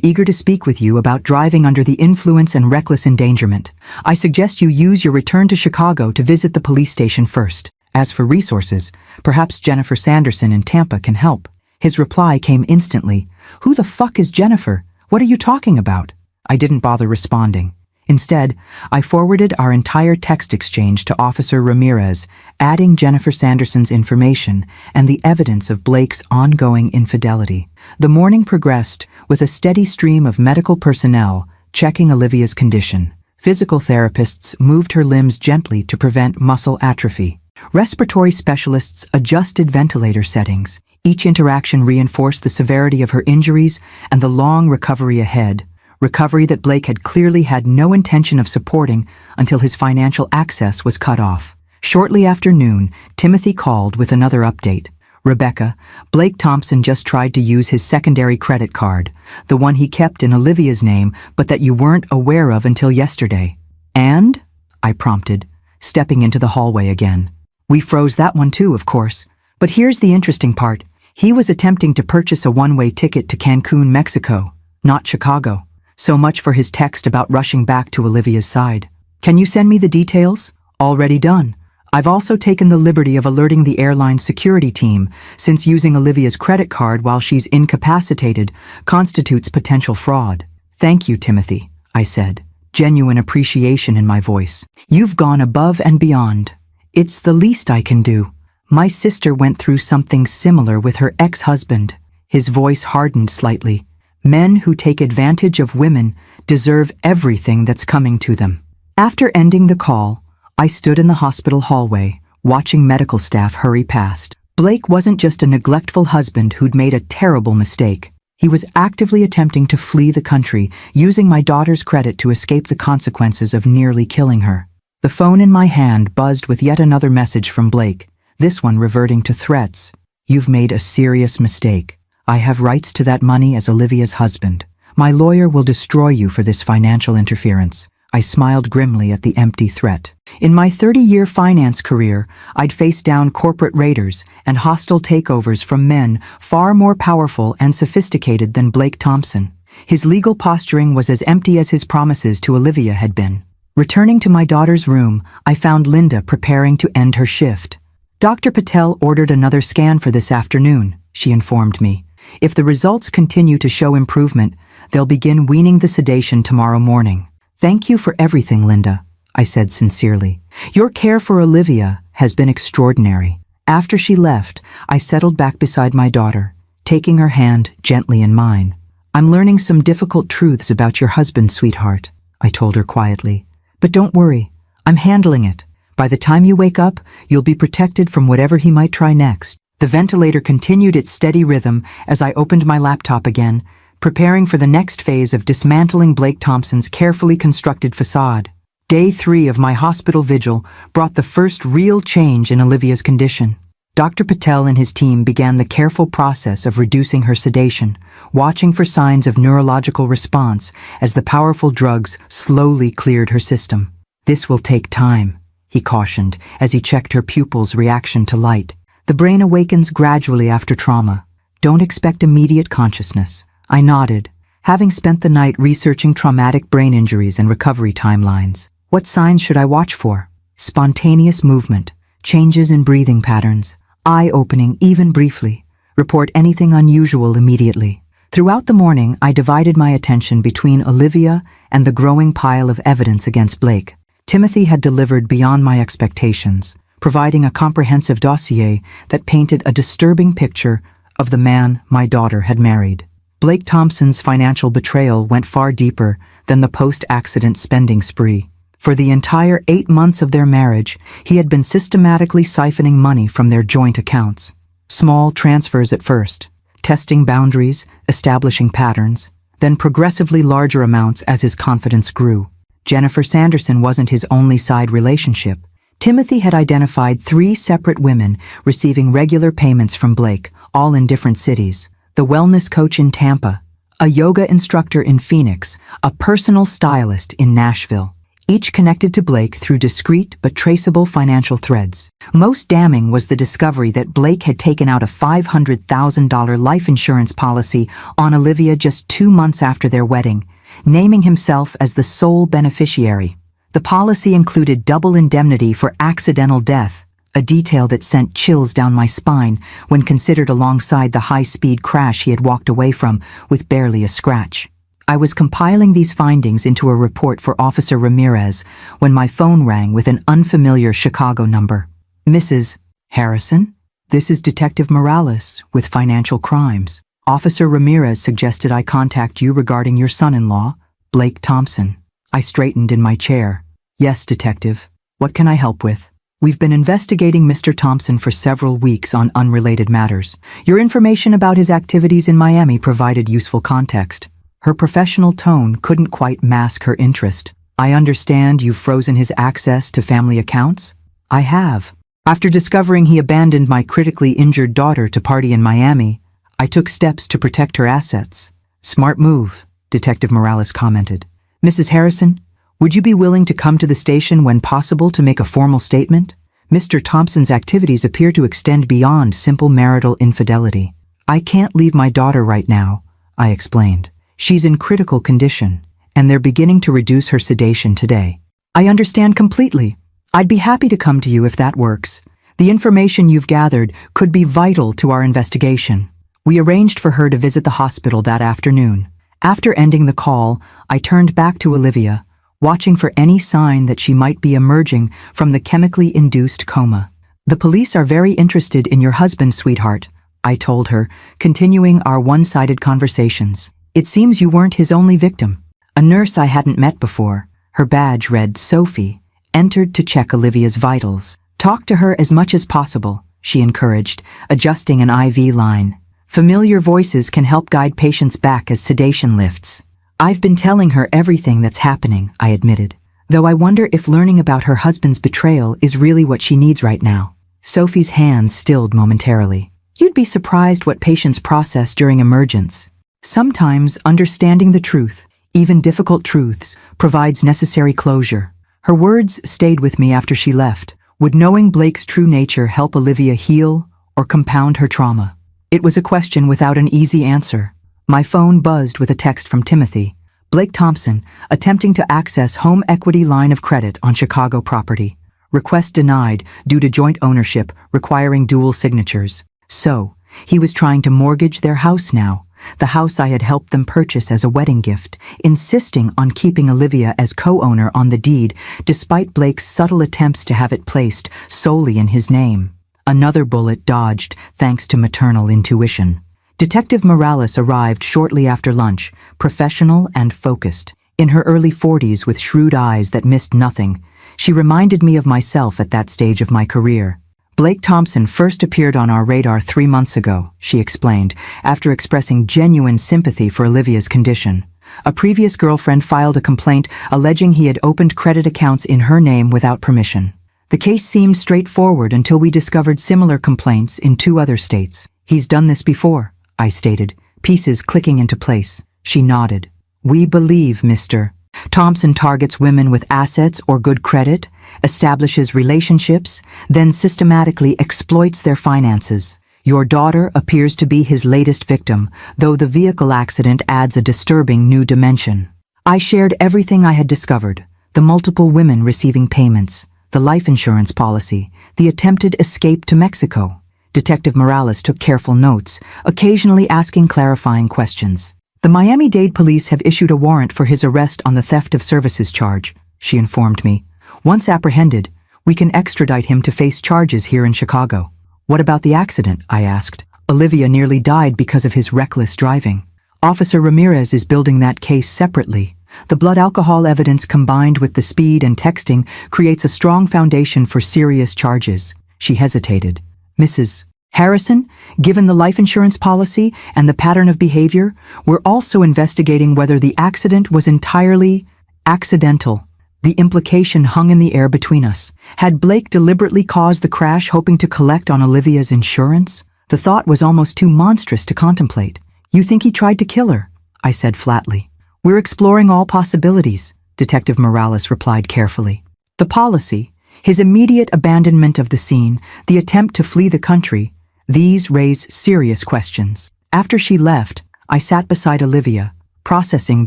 Speaker 1: eager to speak with you about driving under the influence and reckless endangerment. I suggest you use your return to Chicago to visit the police station first. As for resources, perhaps Jennifer Sanderson in Tampa can help. His reply came instantly. Who the fuck is Jennifer? What are you talking about? I didn't bother responding. Instead, I forwarded our entire text exchange to Officer Ramirez, adding Jennifer Sanderson's information and the evidence of Blake's ongoing infidelity. The morning progressed with a steady stream of medical personnel checking Olivia's condition. Physical therapists moved her limbs gently to prevent muscle atrophy. Respiratory specialists adjusted ventilator settings. Each interaction reinforced the severity of her injuries and the long recovery ahead. Recovery that Blake had clearly had no intention of supporting until his financial access was cut off. Shortly after noon, Timothy called with another update. Rebecca, Blake Thompson just tried to use his secondary credit card, the one he kept in Olivia's name but that you weren't aware of until yesterday. And? I prompted, stepping into the hallway again. We froze that one too, of course. But here's the interesting part. He was attempting to purchase a one-way ticket to Cancun, Mexico, not Chicago. So much for his text about rushing back to Olivia's side. Can you send me the details? Already done. I've also taken the liberty of alerting the airline's security team, since using Olivia's credit card while she's incapacitated constitutes potential fraud. Thank you, Timothy, I said, genuine appreciation in my voice. You've gone above and beyond. It's the least I can do. My sister went through something similar with her ex-husband. His voice hardened slightly. Men who take advantage of women deserve everything that's coming to them. After ending the call, I stood in the hospital hallway, watching medical staff hurry past. Blake wasn't just a neglectful husband who'd made a terrible mistake. He was actively attempting to flee the country, using my daughter's credit to escape the consequences of nearly killing her. The phone in my hand buzzed with yet another message from Blake, this one reverting to threats. You've made a serious mistake. I have rights to that money as Olivia's husband. My lawyer will destroy you for this financial interference. I smiled grimly at the empty threat. In my 30-year finance career, I'd faced down corporate raiders and hostile takeovers from men far more powerful and sophisticated than Blake Thompson. His legal posturing was as empty as his promises to Olivia had been. Returning to my daughter's room, I found Linda preparing to end her shift. Dr. Patel ordered another scan for this afternoon, she informed me. If the results continue to show improvement, they'll begin weaning the sedation tomorrow morning. Thank you for everything, Linda, I said sincerely. Your care for Olivia has been extraordinary. After she left, I settled back beside my daughter, taking her hand gently in mine. I'm learning some difficult truths about your husband, sweetheart, I told her quietly. But don't worry, I'm handling it. By the time you wake up, you'll be protected from whatever he might try next. The ventilator continued its steady rhythm as I opened my laptop again, preparing for the next phase of dismantling Blake Thompson's carefully constructed facade. Day 3 of my hospital vigil brought the first real change in Olivia's condition. Dr. Patel and his team began the careful process of reducing her sedation, watching for signs of neurological response as the powerful drugs slowly cleared her system. This will take time, he cautioned as he checked her pupils' reaction to light. The brain awakens gradually after trauma. Don't expect immediate consciousness. I nodded, having spent the night researching traumatic brain injuries and recovery timelines. What signs should I watch for? Spontaneous movement, changes in breathing patterns, eye-opening even briefly. Report anything unusual immediately. Throughout the morning, I divided my attention between Olivia and the growing pile of evidence against Blake. Timothy had delivered beyond my expectations, providing a comprehensive dossier that painted a disturbing picture of the man my daughter had married. Blake Thompson's financial betrayal went far deeper than the post-accident spending spree. For the entire 8 months of their marriage, he had been systematically siphoning money from their joint accounts. Small transfers at first, testing boundaries, establishing patterns, then progressively larger amounts as his confidence grew. Jennifer Sanderson wasn't his only side relationship. Timothy had identified 3 separate women receiving regular payments from Blake, all in different cities. The wellness coach in Tampa, a yoga instructor in Phoenix, a personal stylist in Nashville. each connected to Blake through discreet but traceable financial threads. Most damning was the discovery that Blake had taken out a $500,000 life insurance policy on Olivia just 2 months after their wedding, naming himself as the sole beneficiary. The policy included double indemnity for accidental death, a detail that sent chills down my spine when considered alongside the high-speed crash he had walked away from with barely a scratch. I was compiling these findings into a report for Officer Ramirez when my phone rang with an unfamiliar Chicago number. Mrs. Harrison? This is Detective Morales with Financial Crimes. Officer Ramirez suggested I contact you regarding your son-in-law, Blake Thompson. I straightened in my chair. Yes, Detective. What can I help with? We've been investigating Mr. Thompson for several weeks on unrelated matters. Your information about his activities in Miami provided useful context. Her professional tone couldn't quite mask her interest. I understand you've frozen his access to family accounts? I have. After discovering he abandoned my critically injured daughter to party in Miami, I took steps to protect her assets. Smart move, Detective Morales commented. Mrs. Harrison, would you be willing to come to the station when possible to make a formal statement? Mr. Thompson's activities appear to extend beyond simple marital infidelity. I can't leave my daughter right now, I explained. She's in critical condition, and they're beginning to reduce her sedation today. I understand completely. I'd be happy to come to you if that works. The information you've gathered could be vital to our investigation. We arranged for her to visit the hospital that afternoon. After ending the call, I turned back to Olivia, watching for any sign that she might be emerging from the chemically induced coma. The police are very interested in your husband, sweetheart, I told her, continuing our one-sided conversations. It seems you weren't his only victim. A nurse I hadn't met before, her badge read Sophie, entered to check Olivia's vitals. Talk to her as much as possible, she encouraged, adjusting an IV line. Familiar voices can help guide patients back as sedation lifts. I've been telling her everything that's happening, I admitted, though I wonder if learning about her husband's betrayal is really what she needs right now. Sophie's hands stilled momentarily. You'd be surprised what patients process during emergence. Sometimes understanding the truth, even difficult truths, provides necessary closure. Her words stayed with me after she left. Would knowing Blake's true nature help Olivia heal or compound her trauma? It was a question without an easy answer. My phone buzzed with a text from Timothy. Blake Thompson, attempting to access home equity line of credit on Chicago property. Request denied due to joint ownership requiring dual signatures. So, he was trying to mortgage their house now, the house I had helped them purchase as a wedding gift, insisting on keeping Olivia as co-owner on the deed despite Blake's subtle attempts to have it placed solely in his name. Another bullet dodged thanks to maternal intuition. Detective Morales arrived shortly after lunch, professional and focused. In her early 40s with shrewd eyes that missed nothing, she reminded me of myself at that stage of my career. Blake Thompson first appeared on our radar 3 months ago, she explained, after expressing genuine sympathy for Olivia's condition. A previous girlfriend filed a complaint alleging he had opened credit accounts in her name without permission. The case seemed straightforward until we discovered similar complaints in 2 other states. He's done this before, I stated, pieces clicking into place. She nodded. We believe, Mr. Thompson targets women with assets or good credit, establishes relationships, then systematically exploits their finances. Your daughter appears to be his latest victim, though the vehicle accident adds a disturbing new dimension. I shared everything I had discovered, the multiple women receiving payments, the life insurance policy, the attempted escape to Mexico. Detective Morales took careful notes, occasionally asking clarifying questions. The Miami-Dade police have issued a warrant for his arrest on the theft of services charge, she informed me. Once apprehended, we can extradite him to face charges here in Chicago. What about the accident? I asked. Olivia nearly died because of his reckless driving. Officer Ramirez is building that case separately. The blood alcohol evidence combined with the speed and texting creates a strong foundation for serious charges. She hesitated. Mrs. Harrison, given the life insurance policy and the pattern of behavior, we're also investigating whether the accident was entirely accidental. The implication hung in the air between us. Had Blake deliberately caused the crash hoping to collect on Olivia's insurance? The thought was almost too monstrous to contemplate. You think he tried to kill her? I said flatly. We're exploring all possibilities, Detective Morales replied carefully. The policy, his immediate abandonment of the scene, the attempt to flee the country, these raise serious questions. After she left, I sat beside Olivia, processing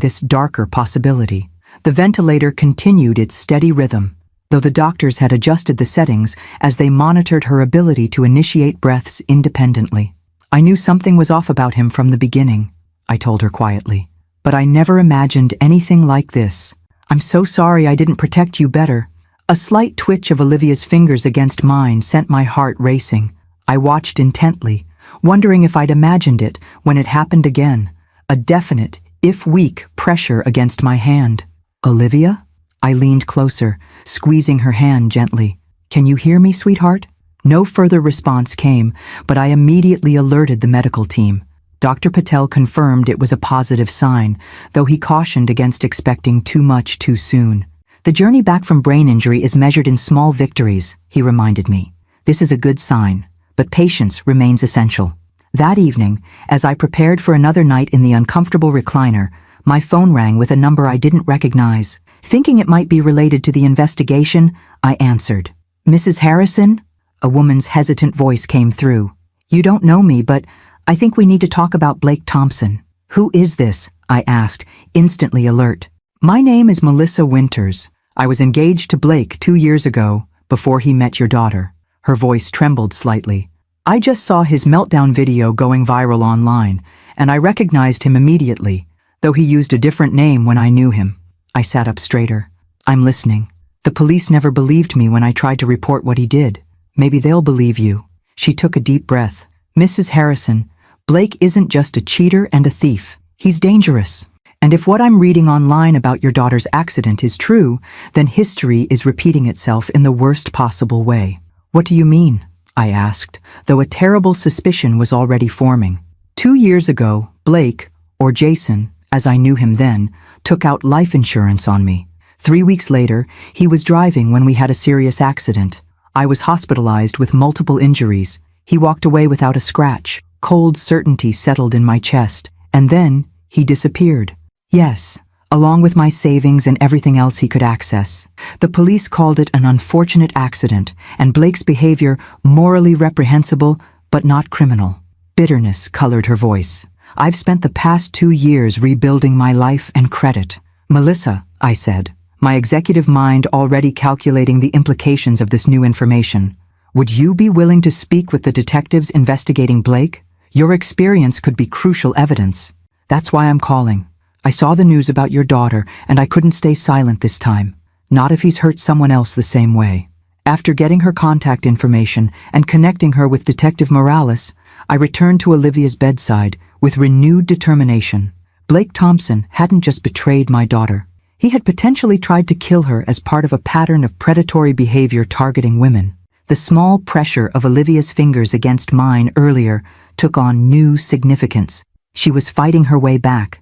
Speaker 1: this darker possibility. The ventilator continued its steady rhythm, though the doctors had adjusted the settings as they monitored her ability to initiate breaths independently. I knew something was off about him from the beginning, I told her quietly. But I never imagined anything like this. I'm so sorry I didn't protect you better. A slight twitch of Olivia's fingers against mine sent my heart racing. I watched intently, wondering if I'd imagined it when it happened again. A definite, if weak, pressure against my hand. Olivia? I leaned closer, squeezing her hand gently. Can you hear me, sweetheart? No further response came, but I immediately alerted the medical team. Dr. Patel confirmed it was a positive sign, though he cautioned against expecting too much too soon. The journey back from brain injury is measured in small victories, he reminded me. This is a good sign, but patience remains essential. That evening, as I prepared for another night in the uncomfortable recliner, my phone rang with a number I didn't recognize. Thinking it might be related to the investigation, I answered. Mrs. Harrison? A woman's hesitant voice came through. You don't know me, but I think we need to talk about Blake Thompson. Who is this? I asked, instantly alert. My name is Melissa Winters. I was engaged to Blake 2 years ago, before he met your daughter. Her voice trembled slightly. I just saw his meltdown video going viral online, and I recognized him immediately, though he used a different name when I knew him. I sat up straighter. I'm listening. The police never believed me when I tried to report what he did. Maybe they'll believe you. She took a deep breath. Mrs. Harrison, Blake isn't just a cheater and a thief. He's dangerous. And if what I'm reading online about your daughter's accident is true, then history is repeating itself in the worst possible way. What do you mean? I asked, though a terrible suspicion was already forming. 2 years ago, Blake, or Jason, as I knew him then, took out life insurance on me. 3 weeks later, he was driving when we had a serious accident. I was hospitalized with multiple injuries. He walked away without a scratch. Cold certainty settled in my chest, and then he disappeared. Yes, along with my savings and everything else he could access. The police called it an unfortunate accident, and Blake's behavior morally reprehensible, but not criminal. Bitterness colored her voice. I've spent the past 2 years rebuilding my life and credit. Melissa, I said, my executive mind already calculating the implications of this new information. Would you be willing to speak with the detectives investigating Blake? Your experience could be crucial evidence. That's why I'm calling. I saw the news about your daughter, and I couldn't stay silent this time. Not if he's hurt someone else the same way. After getting her contact information and connecting her with Detective Morales, I returned to Olivia's bedside with renewed determination. Blake Thompson hadn't just betrayed my daughter. He had potentially tried to kill her as part of a pattern of predatory behavior targeting women. The small pressure of Olivia's fingers against mine earlier took on new significance. She was fighting her way back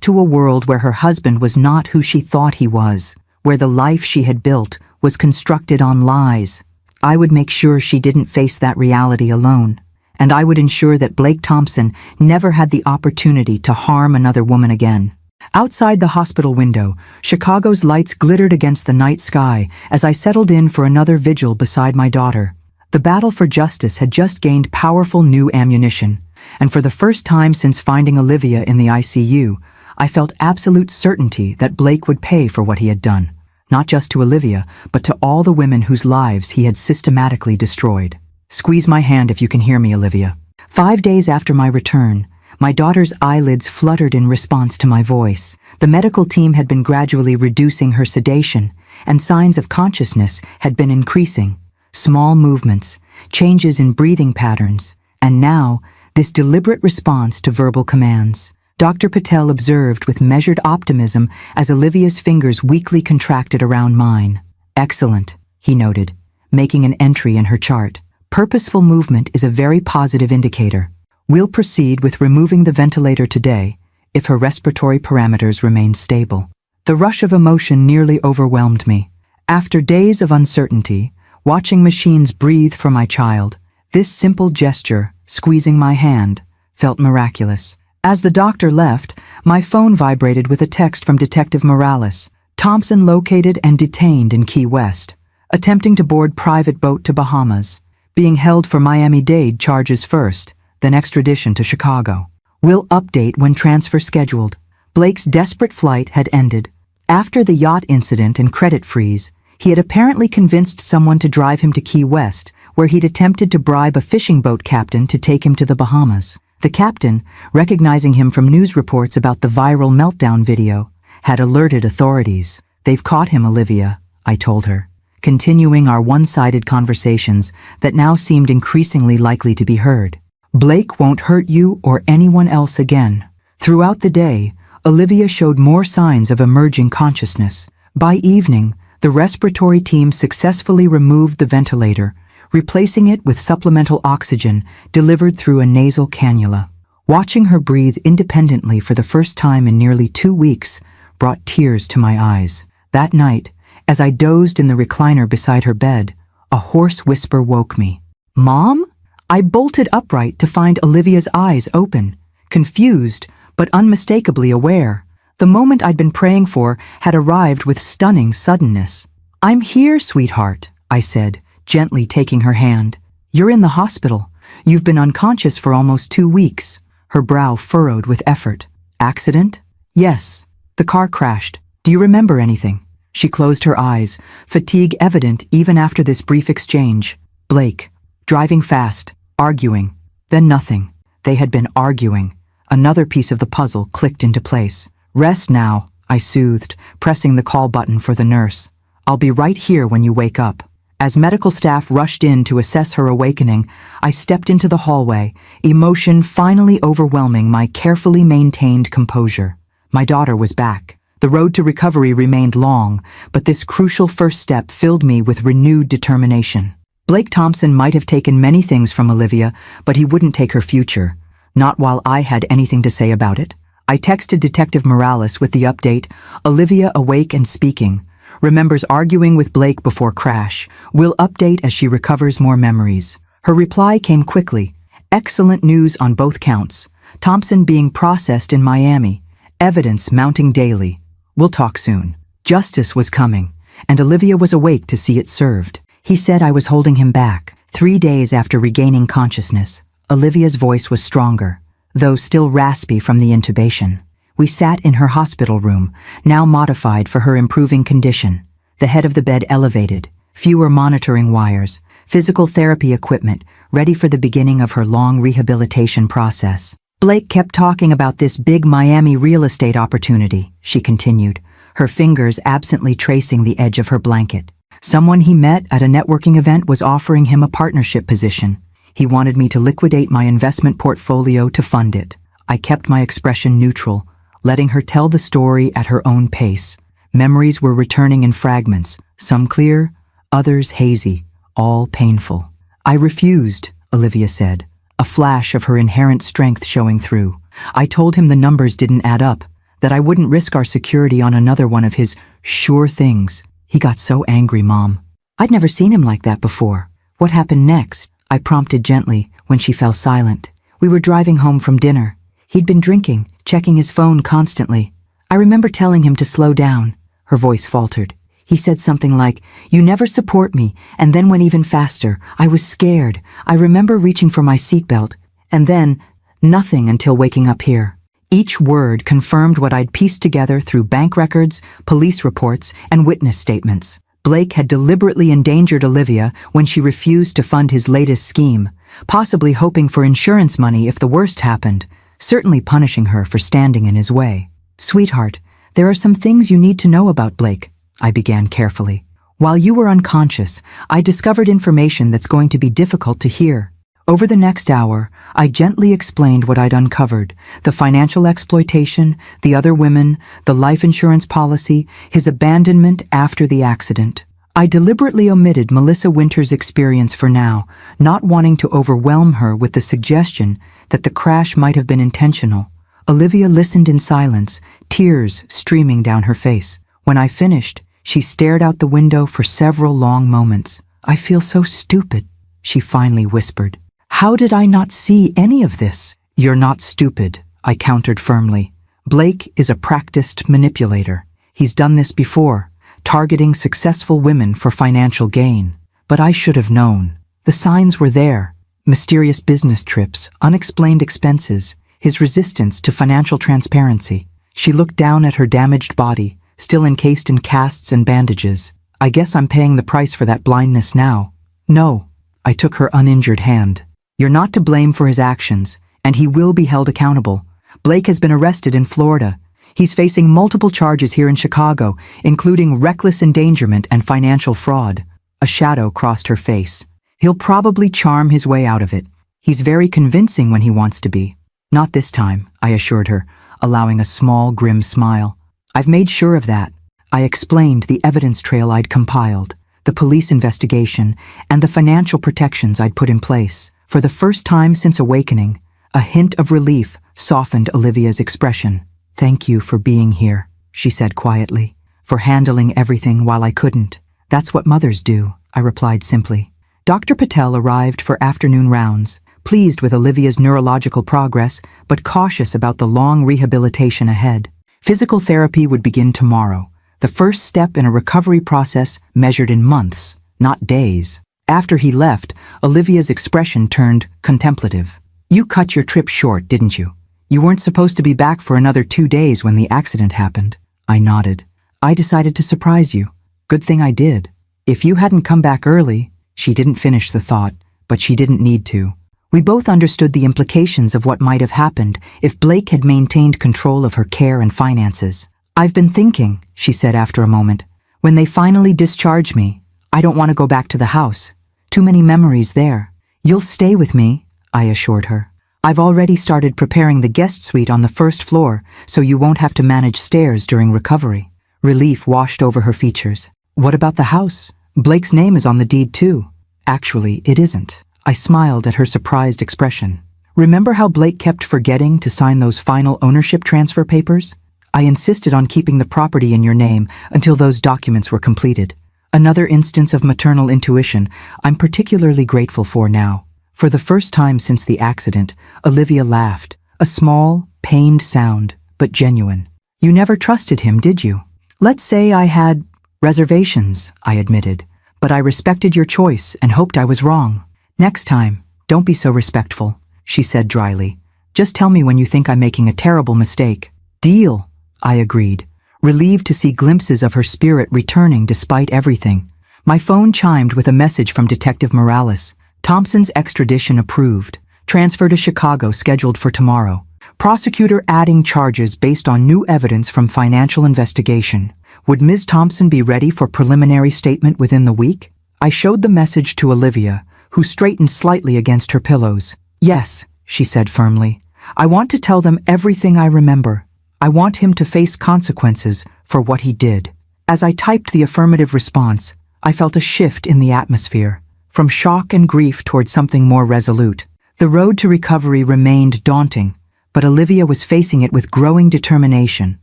Speaker 1: to a world where her husband was not who she thought he was, where the life she had built was constructed on lies. I would make sure she didn't face that reality alone, and I would ensure that Blake Thompson never had the opportunity to harm another woman again. Outside the hospital window, Chicago's lights glittered against the night sky as I settled in for another vigil beside my daughter. The battle for justice had just gained powerful new ammunition, and for the first time since finding Olivia in the ICU, I felt absolute certainty that Blake would pay for what he had done, not just to Olivia, but to all the women whose lives he had systematically destroyed. Squeeze my hand if you can hear me, Olivia. 5 days after my return, my daughter's eyelids fluttered in response to my voice. The medical team had been gradually reducing her sedation, and signs of consciousness had been increasing. Small movements, changes in breathing patterns, and now, this deliberate response to verbal commands. Dr. Patel observed with measured optimism as Olivia's fingers weakly contracted around mine. Excellent, he noted, making an entry in her chart. Purposeful movement is a very positive indicator. We'll proceed with removing the ventilator today if her respiratory parameters remain stable. The rush of emotion nearly overwhelmed me. After days of uncertainty, watching machines breathe for my child, this simple gesture, squeezing my hand, felt miraculous. As the doctor left, my phone vibrated with a text from Detective Morales. Thompson located and detained in Key West, attempting to board private boat to Bahamas, being held for Miami-Dade charges first, then extradition to Chicago. Will update when transfer scheduled. Blake's desperate flight had ended. After the yacht incident and credit freeze, he had apparently convinced someone to drive him to Key West, where he'd attempted to bribe a fishing boat captain to take him to the Bahamas. The captain, recognizing him from news reports about the viral meltdown video, had alerted authorities. "They've caught him, Olivia," I told her, continuing our one-sided conversations that now seemed increasingly likely to be heard. "Blake won't hurt you or anyone else again." Throughout the day, Olivia showed more signs of emerging consciousness. By evening, the respiratory team successfully removed the ventilator, replacing it with supplemental oxygen delivered through a nasal cannula. Watching her breathe independently for the first time in nearly 2 weeks brought tears to my eyes. That night, as I dozed in the recliner beside her bed, a hoarse whisper woke me. "Mom?" I bolted upright to find Olivia's eyes open, confused but unmistakably aware. The moment I'd been praying for had arrived with stunning suddenness. "I'm here, sweetheart," I said, gently taking her hand. "You're in the hospital. You've been unconscious for almost 2 weeks." Her brow furrowed with effort. "Accident?" "Yes. The car crashed. Do you remember anything?" She closed her eyes, fatigue evident even after this brief exchange. "Blake. Driving fast. Arguing." Then nothing. They had been arguing. Another piece of the puzzle clicked into place. "Rest now," I soothed, pressing the call button for the nurse. "I'll be right here when you wake up." As medical staff rushed in to assess her awakening, I stepped into the hallway, emotion finally overwhelming my carefully maintained composure. My daughter was back. The road to recovery remained long, but this crucial first step filled me with renewed determination. Blake Thompson might have taken many things from Olivia, but he wouldn't take her future. Not while I had anything to say about it. I texted Detective Morales with the update, "Olivia awake and speaking. Remembers arguing with Blake before crash. Will update as she recovers more memories." Her reply came quickly. "Excellent news on both counts. Thompson being processed in Miami. Evidence mounting daily. We'll talk soon." Justice was coming, and Olivia was awake to see it served. He said I was holding him back. 3 days after regaining consciousness, Olivia's voice was stronger, though still raspy from the intubation. We sat in her hospital room, now modified for her improving condition. The head of the bed elevated, fewer monitoring wires, physical therapy equipment, ready for the beginning of her long rehabilitation process. "Blake kept talking about this big Miami real estate opportunity," she continued, her fingers absently tracing the edge of her blanket. "Someone he met at a networking event was offering him a partnership position. He wanted me to liquidate my investment portfolio to fund it." I kept my expression neutral, letting her tell the story at her own pace. Memories were returning in fragments, some clear, others hazy, all painful. "I refused," Olivia said, a flash of her inherent strength showing through. "I told him the numbers didn't add up, that I wouldn't risk our security on another one of his sure things. He got so angry, Mom. I'd never seen him like that before." "What happened next?" I prompted gently when she fell silent. "We were driving home from dinner. He'd been drinking, checking his phone constantly. I remember telling him to slow down." Her voice faltered. "He said something like, 'You never support me,' and then went even faster. I was scared. I remember reaching for my seatbelt. And then, nothing until waking up here." Each word confirmed what I'd pieced together through bank records, police reports, and witness statements. Blake had deliberately endangered Olivia when she refused to fund his latest scheme, possibly hoping for insurance money if the worst happened, certainly punishing her for standing in his way. "Sweetheart, there are some things you need to know about Blake," I began carefully. "While you were unconscious, I discovered information that's going to be difficult to hear." Over the next hour, I gently explained what I'd uncovered: the financial exploitation, the other women, the life insurance policy, his abandonment after the accident. I deliberately omitted Melissa Winter's experience for now, not wanting to overwhelm her with the suggestion that the crash might have been intentional. Olivia listened in silence, tears streaming down her face. When I finished, she stared out the window for several long moments. "I feel so stupid," she finally whispered. "How did I not see any of this?" "You're not stupid," I countered firmly. "Blake is a practiced manipulator. He's done this before, targeting successful women for financial gain. But I should have known. The signs were there. Mysterious business trips, unexplained expenses, his resistance to financial transparency. She looked down at her damaged body, still encased in casts and bandages. I guess I'm paying the price for that blindness now. No, I took her uninjured hand. You're not to blame for his actions, and he will be held accountable. Blake has been arrested in Florida. He's facing multiple charges here in Chicago, including reckless endangerment and financial fraud. A shadow crossed her face. He'll probably charm his way out of it. He's very convincing when he wants to be. Not this time, I assured her, allowing a small, grim smile. I've made sure of that. I explained the evidence trail I'd compiled, the police investigation, and the financial protections I'd put in place. For the first time since awakening, a hint of relief softened Olivia's expression. Thank you for being here, she said quietly, for handling everything while I couldn't. That's what mothers do, I replied simply. Dr. Patel arrived for afternoon rounds, pleased with Olivia's neurological progress, but cautious about the long rehabilitation ahead. Physical therapy would begin tomorrow, the first step in a recovery process measured in months, not days. After he left, Olivia's expression turned contemplative. You cut your trip short, didn't you? You weren't supposed to be back for another 2 days when the accident happened. I nodded. I decided to surprise you. Good thing I did. If you hadn't come back early, she didn't finish the thought, but she didn't need to. We both understood the implications of what might have happened if Blake had maintained control of her care and finances. I've been thinking, she said after a moment. When they finally discharge me, I don't want to go back to the house. Too many memories there. You'll stay with me, I assured her. I've already started preparing the guest suite on the first floor, so you won't have to manage stairs during recovery. Relief washed over her features. What about the house? Blake's name is on the deed too. Actually, it isn't. I smiled at her surprised expression. Remember how Blake kept forgetting to sign those final ownership transfer papers? I insisted on keeping the property in your name until those documents were completed. Another instance of maternal intuition I'm particularly grateful for now. For the first time since the accident, Olivia laughed. A small, pained sound, but genuine. You never trusted him, did you? Let's say I had reservations, I admitted, but I respected your choice and hoped I was wrong. Next time, don't be so respectful, she said dryly. Just tell me when you think I'm making a terrible mistake. Deal, I agreed, relieved to see glimpses of her spirit returning despite everything. My phone chimed with a message from Detective Morales. Thompson's extradition approved. Transfer to Chicago scheduled for tomorrow. Prosecutor adding charges based on new evidence from financial investigation. Would Ms. Thompson be ready for preliminary statement within the week? I showed the message to Olivia, who straightened slightly against her pillows. Yes, she said firmly. I want to tell them everything I remember. I want him to face consequences for what he did. As I typed the affirmative response, I felt a shift in the atmosphere, from shock and grief toward something more resolute. The road to recovery remained daunting, but Olivia was facing it with growing determination,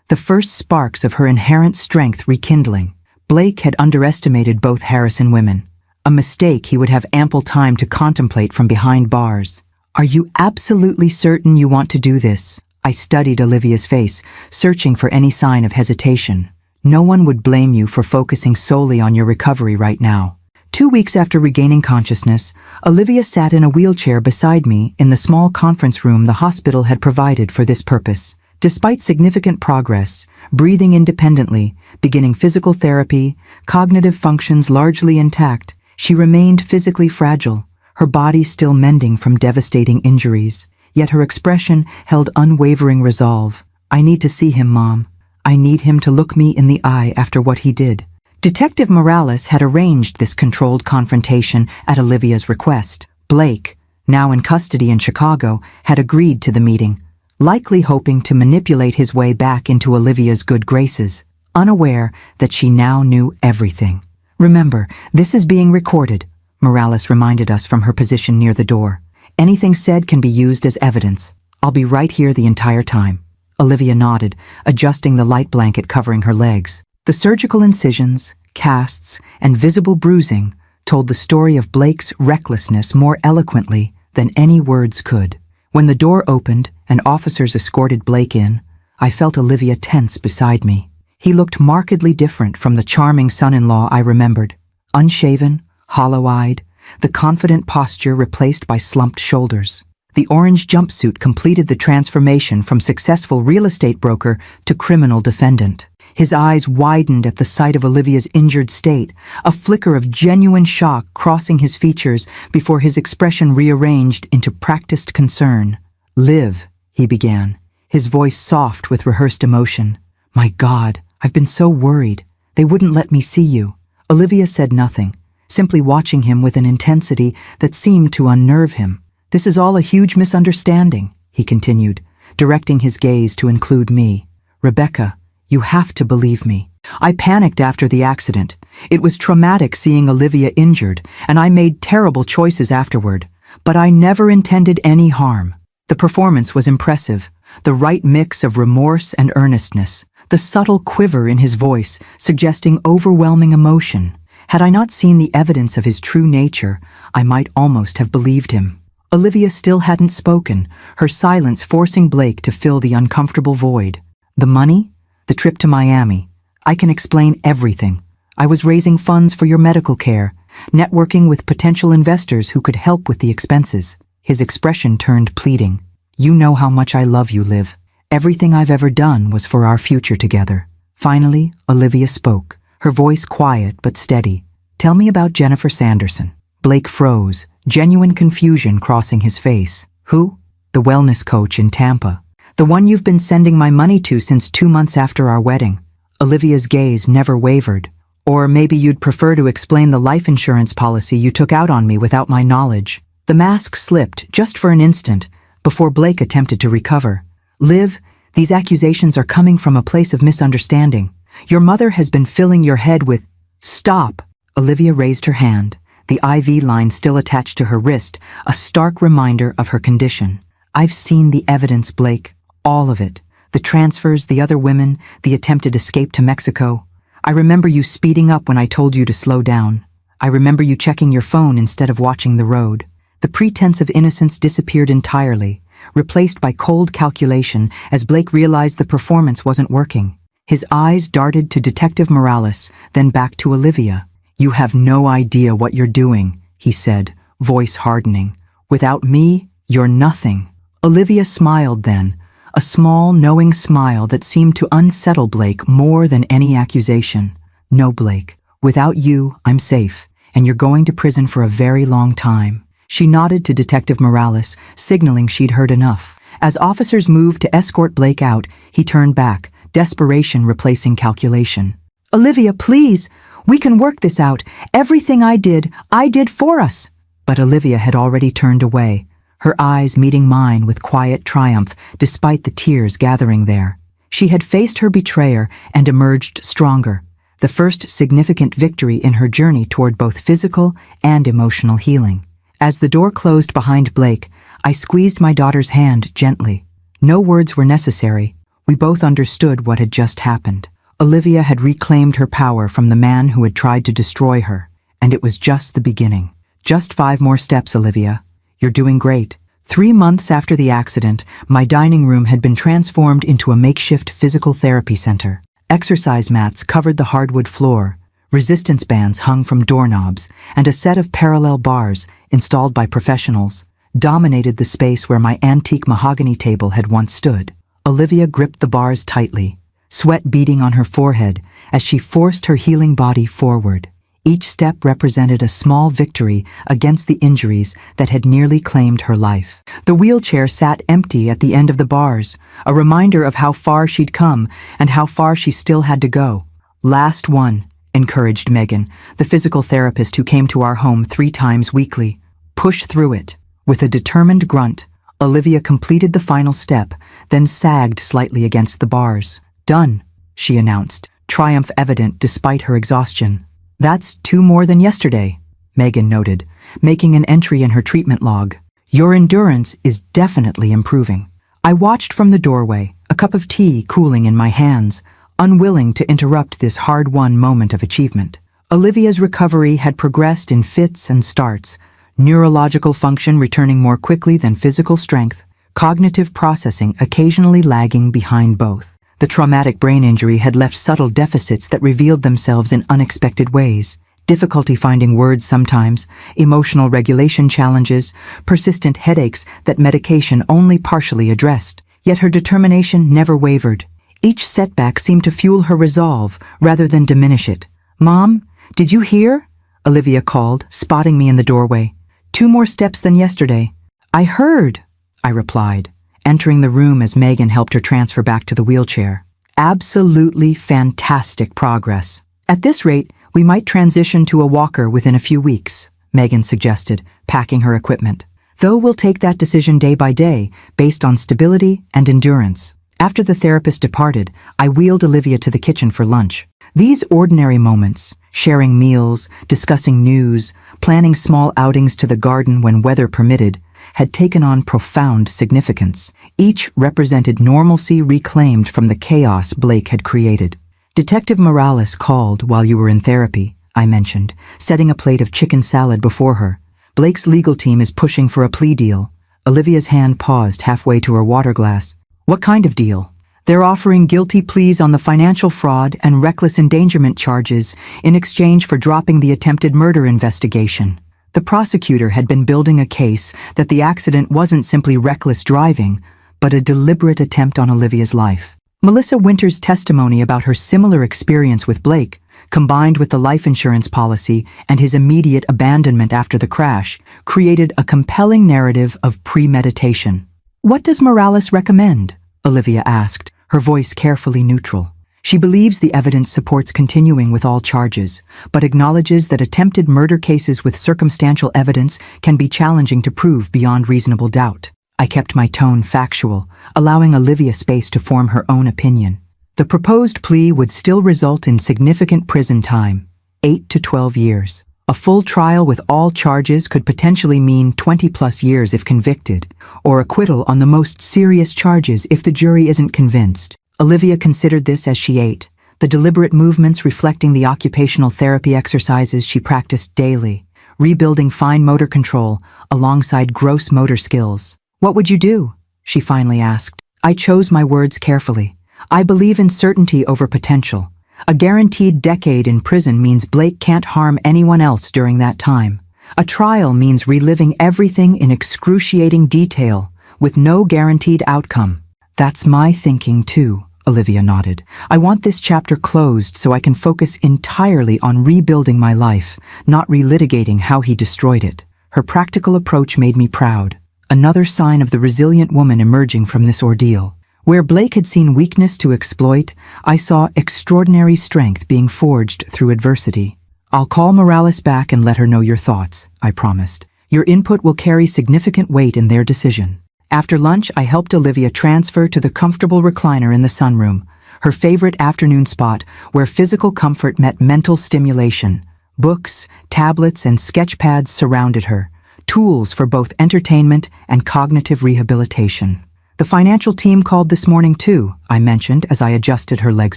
Speaker 1: the first sparks of her inherent strength rekindling. Blake had underestimated both Harrison women, a mistake he would have ample time to contemplate from behind bars. Are you absolutely certain you want to do this? I studied Olivia's face, searching for any sign of hesitation. No one would blame you for focusing solely on your recovery right now. 2 weeks after regaining consciousness, Olivia sat in a wheelchair beside me in the small conference room the hospital had provided for this purpose. Despite significant progress, breathing independently, beginning physical therapy, cognitive functions largely intact, she remained physically fragile, her body still mending from devastating injuries. Yet her expression held unwavering resolve. I need to see him, Mom. I need him to look me in the eye after what he did. Detective Morales had arranged this controlled confrontation at Olivia's request. Blake, now in custody in Chicago, had agreed to the meeting, likely hoping to manipulate his way back into Olivia's good graces, unaware that she now knew everything. Remember, this is being recorded, Morales reminded us from her position near the door. Anything said can be used as evidence. I'll be right here the entire time. Olivia nodded, adjusting the light blanket covering her legs. The surgical incisions, casts, and visible bruising told the story of Blake's recklessness more eloquently than any words could. When the door opened and officers escorted Blake in, I felt Olivia tense beside me. He looked markedly different from the charming son-in-law I remembered. Unshaven, hollow-eyed, the confident posture replaced by slumped shoulders. The orange jumpsuit completed the transformation from successful real estate broker to criminal defendant. His eyes widened at the sight of Olivia's injured state, a flicker of genuine shock crossing his features before his expression rearranged into practiced concern. "Liv," he began, his voice soft with rehearsed emotion. "My God, I've been so worried. They wouldn't let me see you." Olivia said nothing, simply watching him with an intensity that seemed to unnerve him. "This is all a huge misunderstanding," he continued, directing his gaze to include me. "Rebecca, you have to believe me. I panicked after the accident. It was traumatic seeing Olivia injured, and I made terrible choices afterward. But I never intended any harm." The performance was impressive, the right mix of remorse and earnestness, the subtle quiver in his voice suggesting overwhelming emotion. Had I not seen the evidence of his true nature, I might almost have believed him. Olivia still hadn't spoken, her silence forcing Blake to fill the uncomfortable void. "The money? The trip to Miami. I can explain everything. I was raising funds for your medical care, networking with potential investors who could help with the expenses." His expression turned pleading. "You know how much I love you, Liv. Everything I've ever done was for our future together." Finally, Olivia spoke, her voice quiet but steady. "Tell me about Jennifer Sanderson." Blake froze, genuine confusion crossing his face. "Who?" "The wellness coach in Tampa. The one you've been sending my money to since 2 months after our wedding." Olivia's gaze never wavered. "Or maybe you'd prefer to explain the life insurance policy you took out on me without my knowledge." The mask slipped just for an instant before Blake attempted to recover. "Liv, these accusations are coming from a place of misunderstanding. Your mother has been filling your head with—" "Stop!" Olivia raised her hand, the IV line still attached to her wrist, a stark reminder of her condition. "I've seen the evidence, Blake. All of it. The transfers, the other women, the attempted escape to Mexico. I remember you speeding up when I told you to slow down. I remember you checking your phone instead of watching the road." The pretense of innocence disappeared entirely, replaced by cold calculation as Blake realized the performance wasn't working. His eyes darted to Detective Morales, then back to Olivia. "You have no idea what you're doing," he said, voice hardening. "Without me, you're nothing." Olivia smiled then, a small, knowing smile that seemed to unsettle Blake more than any accusation. "No, Blake, without you, I'm safe, and you're going to prison for a very long time." She nodded to Detective Morales, signaling she'd heard enough. As officers moved to escort Blake out, he turned back, desperation replacing calculation. "Olivia, please! We can work this out. Everything I did for us." But Olivia had already turned away, her eyes meeting mine with quiet triumph despite the tears gathering there. She had faced her betrayer and emerged stronger, the first significant victory in her journey toward both physical and emotional healing. As the door closed behind Blake, I squeezed my daughter's hand gently. No words were necessary. We both understood what had just happened. Olivia had reclaimed her power from the man who had tried to destroy her, and it was just the beginning. "Just 5 more steps, Olivia. You're doing great." 3 months after the accident, my dining room had been transformed into a makeshift physical therapy center. Exercise mats covered the hardwood floor, resistance bands hung from doorknobs, and a set of parallel bars, installed by professionals, dominated the space where my antique mahogany table had once stood. Olivia gripped the bars tightly, sweat beading on her forehead as she forced her healing body forward. Each step represented a small victory against the injuries that had nearly claimed her life. The wheelchair sat empty at the end of the bars, a reminder of how far she'd come and how far she still had to go. "Last one," encouraged Megan, the physical therapist who came to our home 3 times weekly. "Push through it." With a determined grunt, Olivia completed the final step, then sagged slightly against the bars. "Done," she announced, triumph evident despite her exhaustion. "That's 2 more than yesterday," Megan noted, making an entry in her treatment log. "Your endurance is definitely improving." I watched from the doorway, a cup of tea cooling in my hands, unwilling to interrupt this hard-won moment of achievement. Olivia's recovery had progressed in fits and starts, neurological function returning more quickly than physical strength, cognitive processing occasionally lagging behind both. The traumatic brain injury had left subtle deficits that revealed themselves in unexpected ways. Difficulty finding words sometimes, emotional regulation challenges, persistent headaches that medication only partially addressed. Yet her determination never wavered. Each setback seemed to fuel her resolve rather than diminish it. "Mom, did you hear?" Olivia called, spotting me in the doorway. "2 more steps than yesterday." "I heard," I replied, entering the room as Megan helped her transfer back to the wheelchair. "Absolutely fantastic progress. At this rate, we might transition to a walker within a few weeks," Megan suggested, packing her equipment. "Though we'll take that decision day by day, based on stability and endurance." After the therapist departed, I wheeled Olivia to the kitchen for lunch. These ordinary moments, sharing meals, discussing news, planning small outings to the garden when weather permitted, had taken on profound significance. Each represented normalcy reclaimed from the chaos Blake had created. "Detective Morales called while you were in therapy," I mentioned, setting a plate of chicken salad before her. "Blake's legal team is pushing for a plea deal." Olivia's hand paused halfway to her water glass. "What kind of deal?" "They're offering guilty pleas on the financial fraud and reckless endangerment charges in exchange for dropping the attempted murder investigation." The prosecutor had been building a case that the accident wasn't simply reckless driving, but a deliberate attempt on Olivia's life. Melissa Winter's testimony about her similar experience with Blake, combined with the life insurance policy and his immediate abandonment after the crash, created a compelling narrative of premeditation. "What does Morales recommend?" Olivia asked, her voice carefully neutral. She believes the evidence supports continuing with all charges, but acknowledges that attempted murder cases with circumstantial evidence can be challenging to prove beyond reasonable doubt. I kept my tone factual, allowing Olivia space to form her own opinion. The proposed plea would still result in significant prison time, 8 to 12 years. A full trial with all charges could potentially mean 20+ years if convicted, or acquittal on the most serious charges if the jury isn't convinced. Olivia considered this as she ate, the deliberate movements reflecting the occupational therapy exercises she practiced daily, rebuilding fine motor control alongside gross motor skills. "What would you do?" she finally asked. I chose my words carefully. I believe in certainty over potential. A guaranteed decade in prison means Blake can't harm anyone else during that time. A trial means reliving everything in excruciating detail, with no guaranteed outcome. "That's my thinking too," Olivia nodded. "I want this chapter closed so I can focus entirely on rebuilding my life, not relitigating how he destroyed it." Her practical approach made me proud. Another sign of the resilient woman emerging from this ordeal. Where Blake had seen weakness to exploit, I saw extraordinary strength being forged through adversity. "I'll call Morales back and let her know your thoughts," I promised. "Your input will carry significant weight in their decision." After lunch, I helped Olivia transfer to the comfortable recliner in the sunroom, her favorite afternoon spot where physical comfort met mental stimulation. Books, tablets, and sketchpads surrounded her, tools for both entertainment and cognitive rehabilitation. "The financial team called this morning too," I mentioned as I adjusted her leg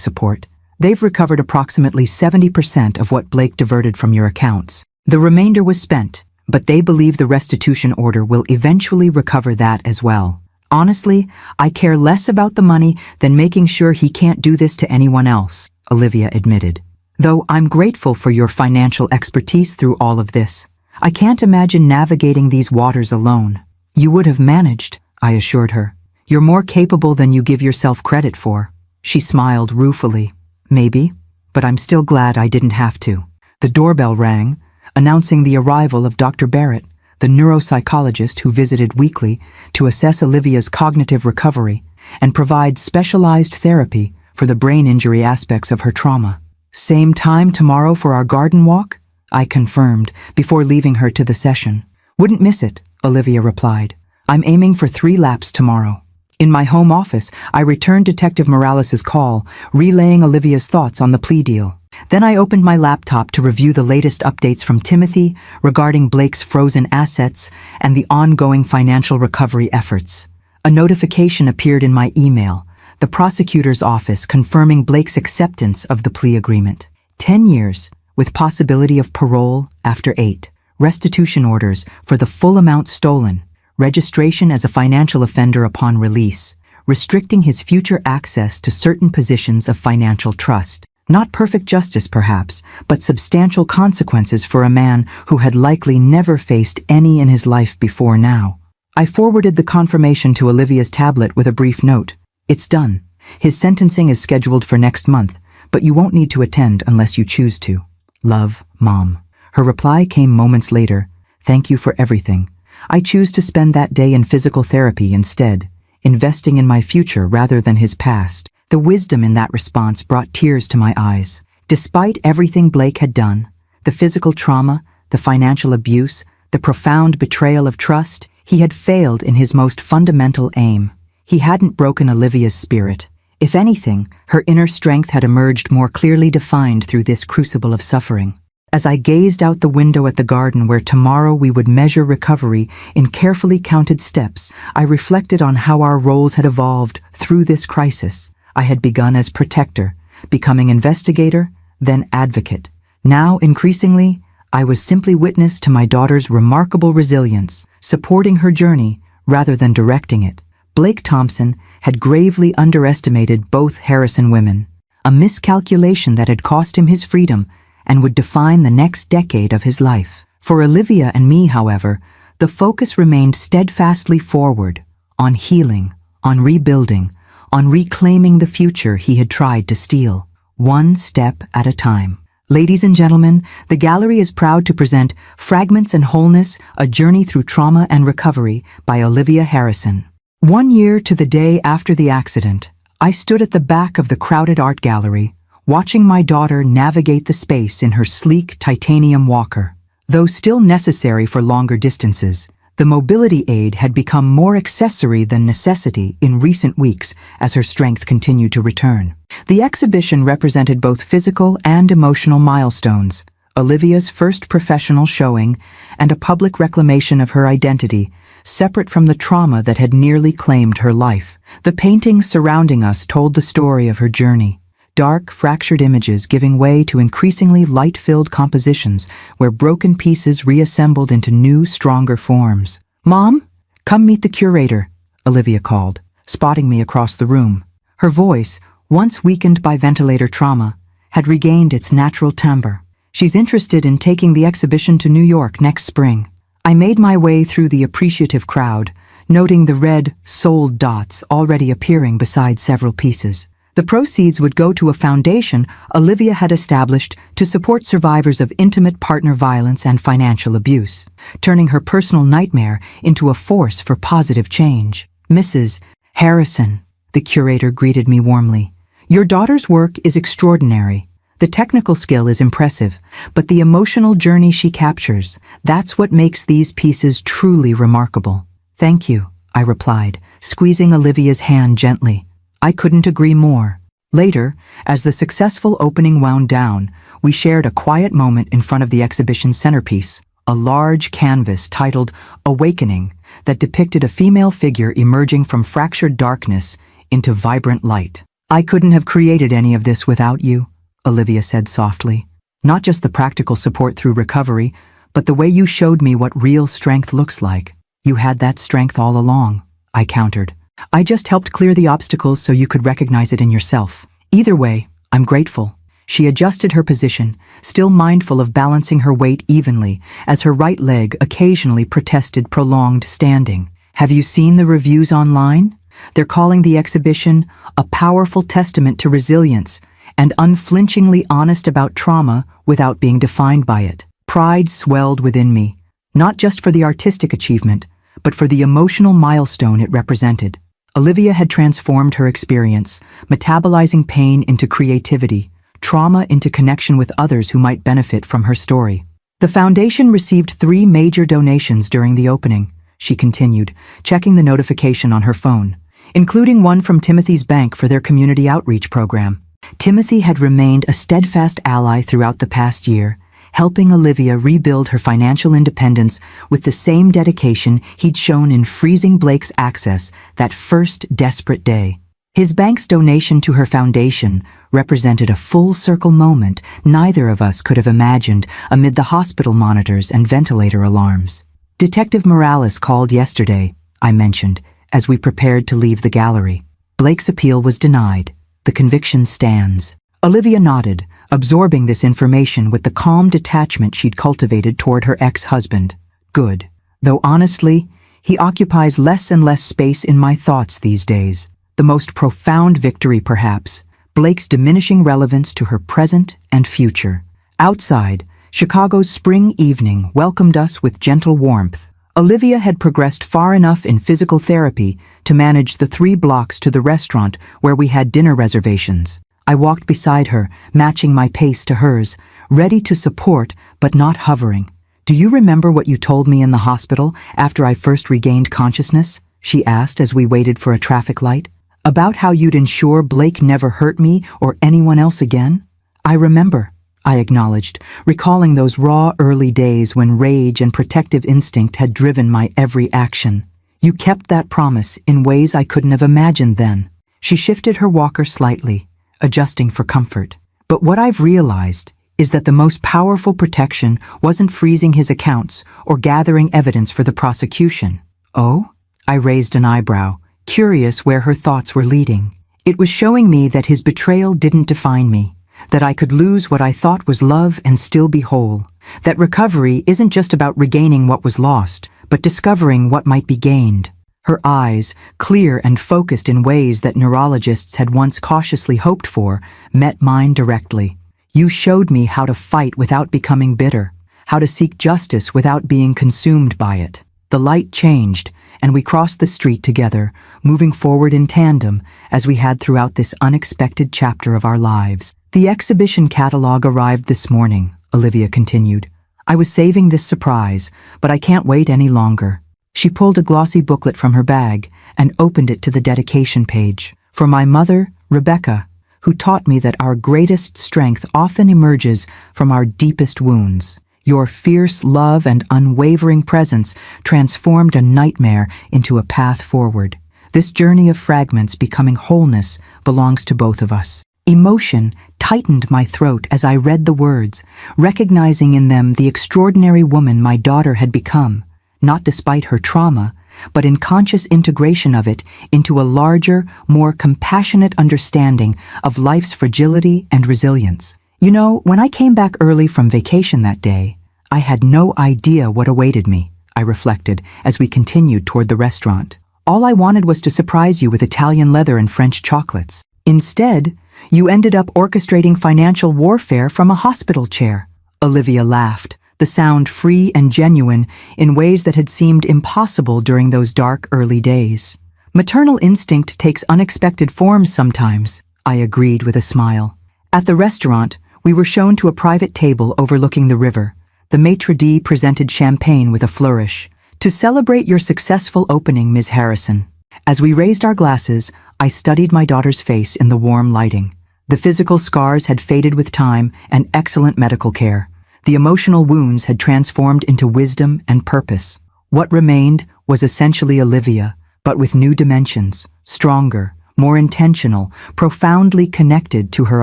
Speaker 1: support. "They've recovered approximately 70% of what Blake diverted from your accounts. The remainder was spent, but they believe the restitution order will eventually recover that as well. Honestly, I care less about the money than making sure he can't do this to anyone else," Olivia admitted. "Though I'm grateful for your financial expertise through all of this. I can't imagine navigating these waters alone." "You would have managed," I assured her. "You're more capable than you give yourself credit for." She smiled ruefully. "Maybe, but I'm still glad I didn't have to." The doorbell rang, announcing the arrival of Dr. Barrett, the neuropsychologist who visited weekly to assess Olivia's cognitive recovery and provide specialized therapy for the brain injury aspects of her trauma. "Same time tomorrow for our garden walk?" I confirmed before leaving her to the session. "Wouldn't miss it," Olivia replied. "I'm aiming for 3 laps tomorrow." In my home office, I returned Detective Morales' call, relaying Olivia's thoughts on the plea deal. Then I opened my laptop to review the latest updates from Timothy regarding Blake's frozen assets and the ongoing financial recovery efforts. A notification appeared in my email, the prosecutor's office confirming Blake's acceptance of the plea agreement. 10 years, with possibility of parole after 8. Restitution orders for the full amount stolen. Registration as a financial offender upon release. restricting his future access to certain positions of financial trust. Not perfect justice, perhaps, but substantial consequences for a man who had likely never faced any in his life before now. I forwarded the confirmation to Olivia's tablet with a brief note. It's done. His sentencing is scheduled for next month, but you won't need to attend unless you choose to. Love, Mom. Her reply came moments later. Thank you for everything. I choose to spend that day in physical therapy instead, investing in my future rather than his past. The wisdom in that response brought tears to my eyes. Despite everything Blake had done, the physical trauma, the financial abuse, the profound betrayal of trust, he had failed in his most fundamental aim. He hadn't broken Olivia's spirit. If anything, her inner strength had emerged more clearly defined through this crucible of suffering. As I gazed out the window at the garden where tomorrow we would measure recovery in carefully counted steps, I reflected on how our roles had evolved through this crisis. I had begun as protector, becoming investigator, then advocate. Now, increasingly, I was simply witness to my daughter's remarkable resilience, supporting her journey rather than directing it. Blake Thompson had gravely underestimated both Harrison women, a miscalculation that had cost him his freedom and would define the next decade of his life. For Olivia and me, however, the focus remained steadfastly forward, on healing, on rebuilding, on reclaiming the future he had tried to steal, one step at a time. Ladies and gentlemen, the gallery is proud to present Fragments and Wholeness, A Journey Through Trauma and Recovery by Olivia Harrison. 1 year to the day after the accident, I stood at the back of the crowded art gallery, watching my daughter navigate the space in her sleek titanium walker. Though still necessary for longer distances, the mobility aid had become more accessory than necessity in recent weeks as her strength continued to return. The exhibition represented both physical and emotional milestones, Olivia's first professional showing, and a public reclamation of her identity, separate from the trauma that had nearly claimed her life. The paintings surrounding us told the story of her journey. Dark, fractured images giving way to increasingly light-filled compositions where broken pieces reassembled into new, stronger forms. "Mom, come meet the curator," Olivia called, spotting me across the room. Her voice, once weakened by ventilator trauma, had regained its natural timbre. "She's interested in taking the exhibition to New York next spring." I made my way through the appreciative crowd, noting the red, sold dots already appearing beside several pieces. The proceeds would go to a foundation Olivia had established to support survivors of intimate partner violence and financial abuse, turning her personal nightmare into a force for positive change. "Mrs. Harrison," the curator greeted me warmly. "Your daughter's work is extraordinary. The technical skill is impressive, but the emotional journey she captures, that's what makes these pieces truly remarkable." "Thank you," I replied, squeezing Olivia's hand gently. I couldn't agree more. Later, as the successful opening wound down, we shared a quiet moment in front of the exhibition's centerpiece, a large canvas titled Awakening that depicted a female figure emerging from fractured darkness into vibrant light. "I couldn't have created any of this without you," Olivia said softly. "Not just the practical support through recovery, but the way you showed me what real strength looks like. You had that strength all along," I countered. "I just helped clear the obstacles so you could recognize it in yourself. Either way, I'm grateful." She adjusted her position, still mindful of balancing her weight evenly, as her right leg occasionally protested prolonged standing. "Have you seen the reviews online? They're calling the exhibition a powerful testament to resilience and unflinchingly honest about trauma without being defined by it." Pride swelled within me, not just for the artistic achievement, but for the emotional milestone it represented. Olivia had transformed her experience, metabolizing pain into creativity, trauma into connection with others who might benefit from her story. "The foundation received 3 major donations during the opening," she continued, checking the notification on her phone, including one from Timothy's bank for their community outreach program. Timothy had remained a steadfast ally throughout the past year, helping Olivia rebuild her financial independence with the same dedication he'd shown in freezing Blake's access that first desperate day. His bank's donation to her foundation represented a full-circle moment neither of us could have imagined amid the hospital monitors and ventilator alarms. "Detective Morales called yesterday," I mentioned, as we prepared to leave the gallery. Blake's appeal was denied. The conviction stands. Olivia nodded, absorbing this information with the calm detachment she'd cultivated toward her ex-husband. Good. Though honestly, he occupies less and less space in my thoughts these days. The most profound victory, perhaps, Blake's diminishing relevance to her present and future. Outside, Chicago's spring evening welcomed us with gentle warmth. Olivia had progressed far enough in physical therapy to manage the 3 blocks to the restaurant where we had dinner reservations. I walked beside her, matching my pace to hers, ready to support but not hovering. "Do you remember what you told me in the hospital after I first regained consciousness?" she asked as we waited for a traffic light. "About how you'd ensure Blake never hurt me or anyone else again?" "I remember," I acknowledged, recalling those raw early days when rage and protective instinct had driven my every action. "You kept that promise in ways I couldn't have imagined then." She shifted her walker slightly, adjusting for comfort. "But what I've realized is that the most powerful protection wasn't freezing his accounts or gathering evidence for the prosecution." "Oh?" I raised an eyebrow, curious where her thoughts were leading. "It was showing me that his betrayal didn't define me, that I could lose what I thought was love and still be whole, that recovery isn't just about regaining what was lost, but discovering what might be gained." Her eyes, clear and focused in ways that neurologists had once cautiously hoped for, met mine directly. "You showed me how to fight without becoming bitter, how to seek justice without being consumed by it." The light changed, and we crossed the street together, moving forward in tandem as we had throughout this unexpected chapter of our lives. "The exhibition catalog arrived this morning," Olivia continued. "I was saving this surprise, but I can't wait any longer." She pulled a glossy booklet from her bag and opened it to the dedication page. "For my mother, Rebecca, who taught me that our greatest strength often emerges from our deepest wounds. Your fierce love and unwavering presence transformed a nightmare into a path forward. This journey of fragments becoming wholeness belongs to both of us." Emotion tightened my throat as I read the words, recognizing in them the extraordinary woman my daughter had become, not despite her trauma, but in conscious integration of it into a larger, more compassionate understanding of life's fragility and resilience. "You know, when I came back early from vacation that day, I had no idea what awaited me," I reflected as we continued toward the restaurant. "All I wanted was to surprise you with Italian leather and French chocolates. Instead, you ended up orchestrating financial warfare from a hospital chair." Olivia laughed, the sound free and genuine in ways that had seemed impossible during those dark early days. "Maternal instinct takes unexpected forms sometimes," I agreed with a smile. At the restaurant, we were shown to a private table overlooking the river. The maitre d' presented champagne with a flourish. "To celebrate your successful opening, Ms. Harrison." As we raised our glasses, I studied my daughter's face in the warm lighting. The physical scars had faded with time and excellent medical care. The emotional wounds had transformed into wisdom and purpose. What remained was essentially Olivia, but with new dimensions, stronger, more intentional, profoundly connected to her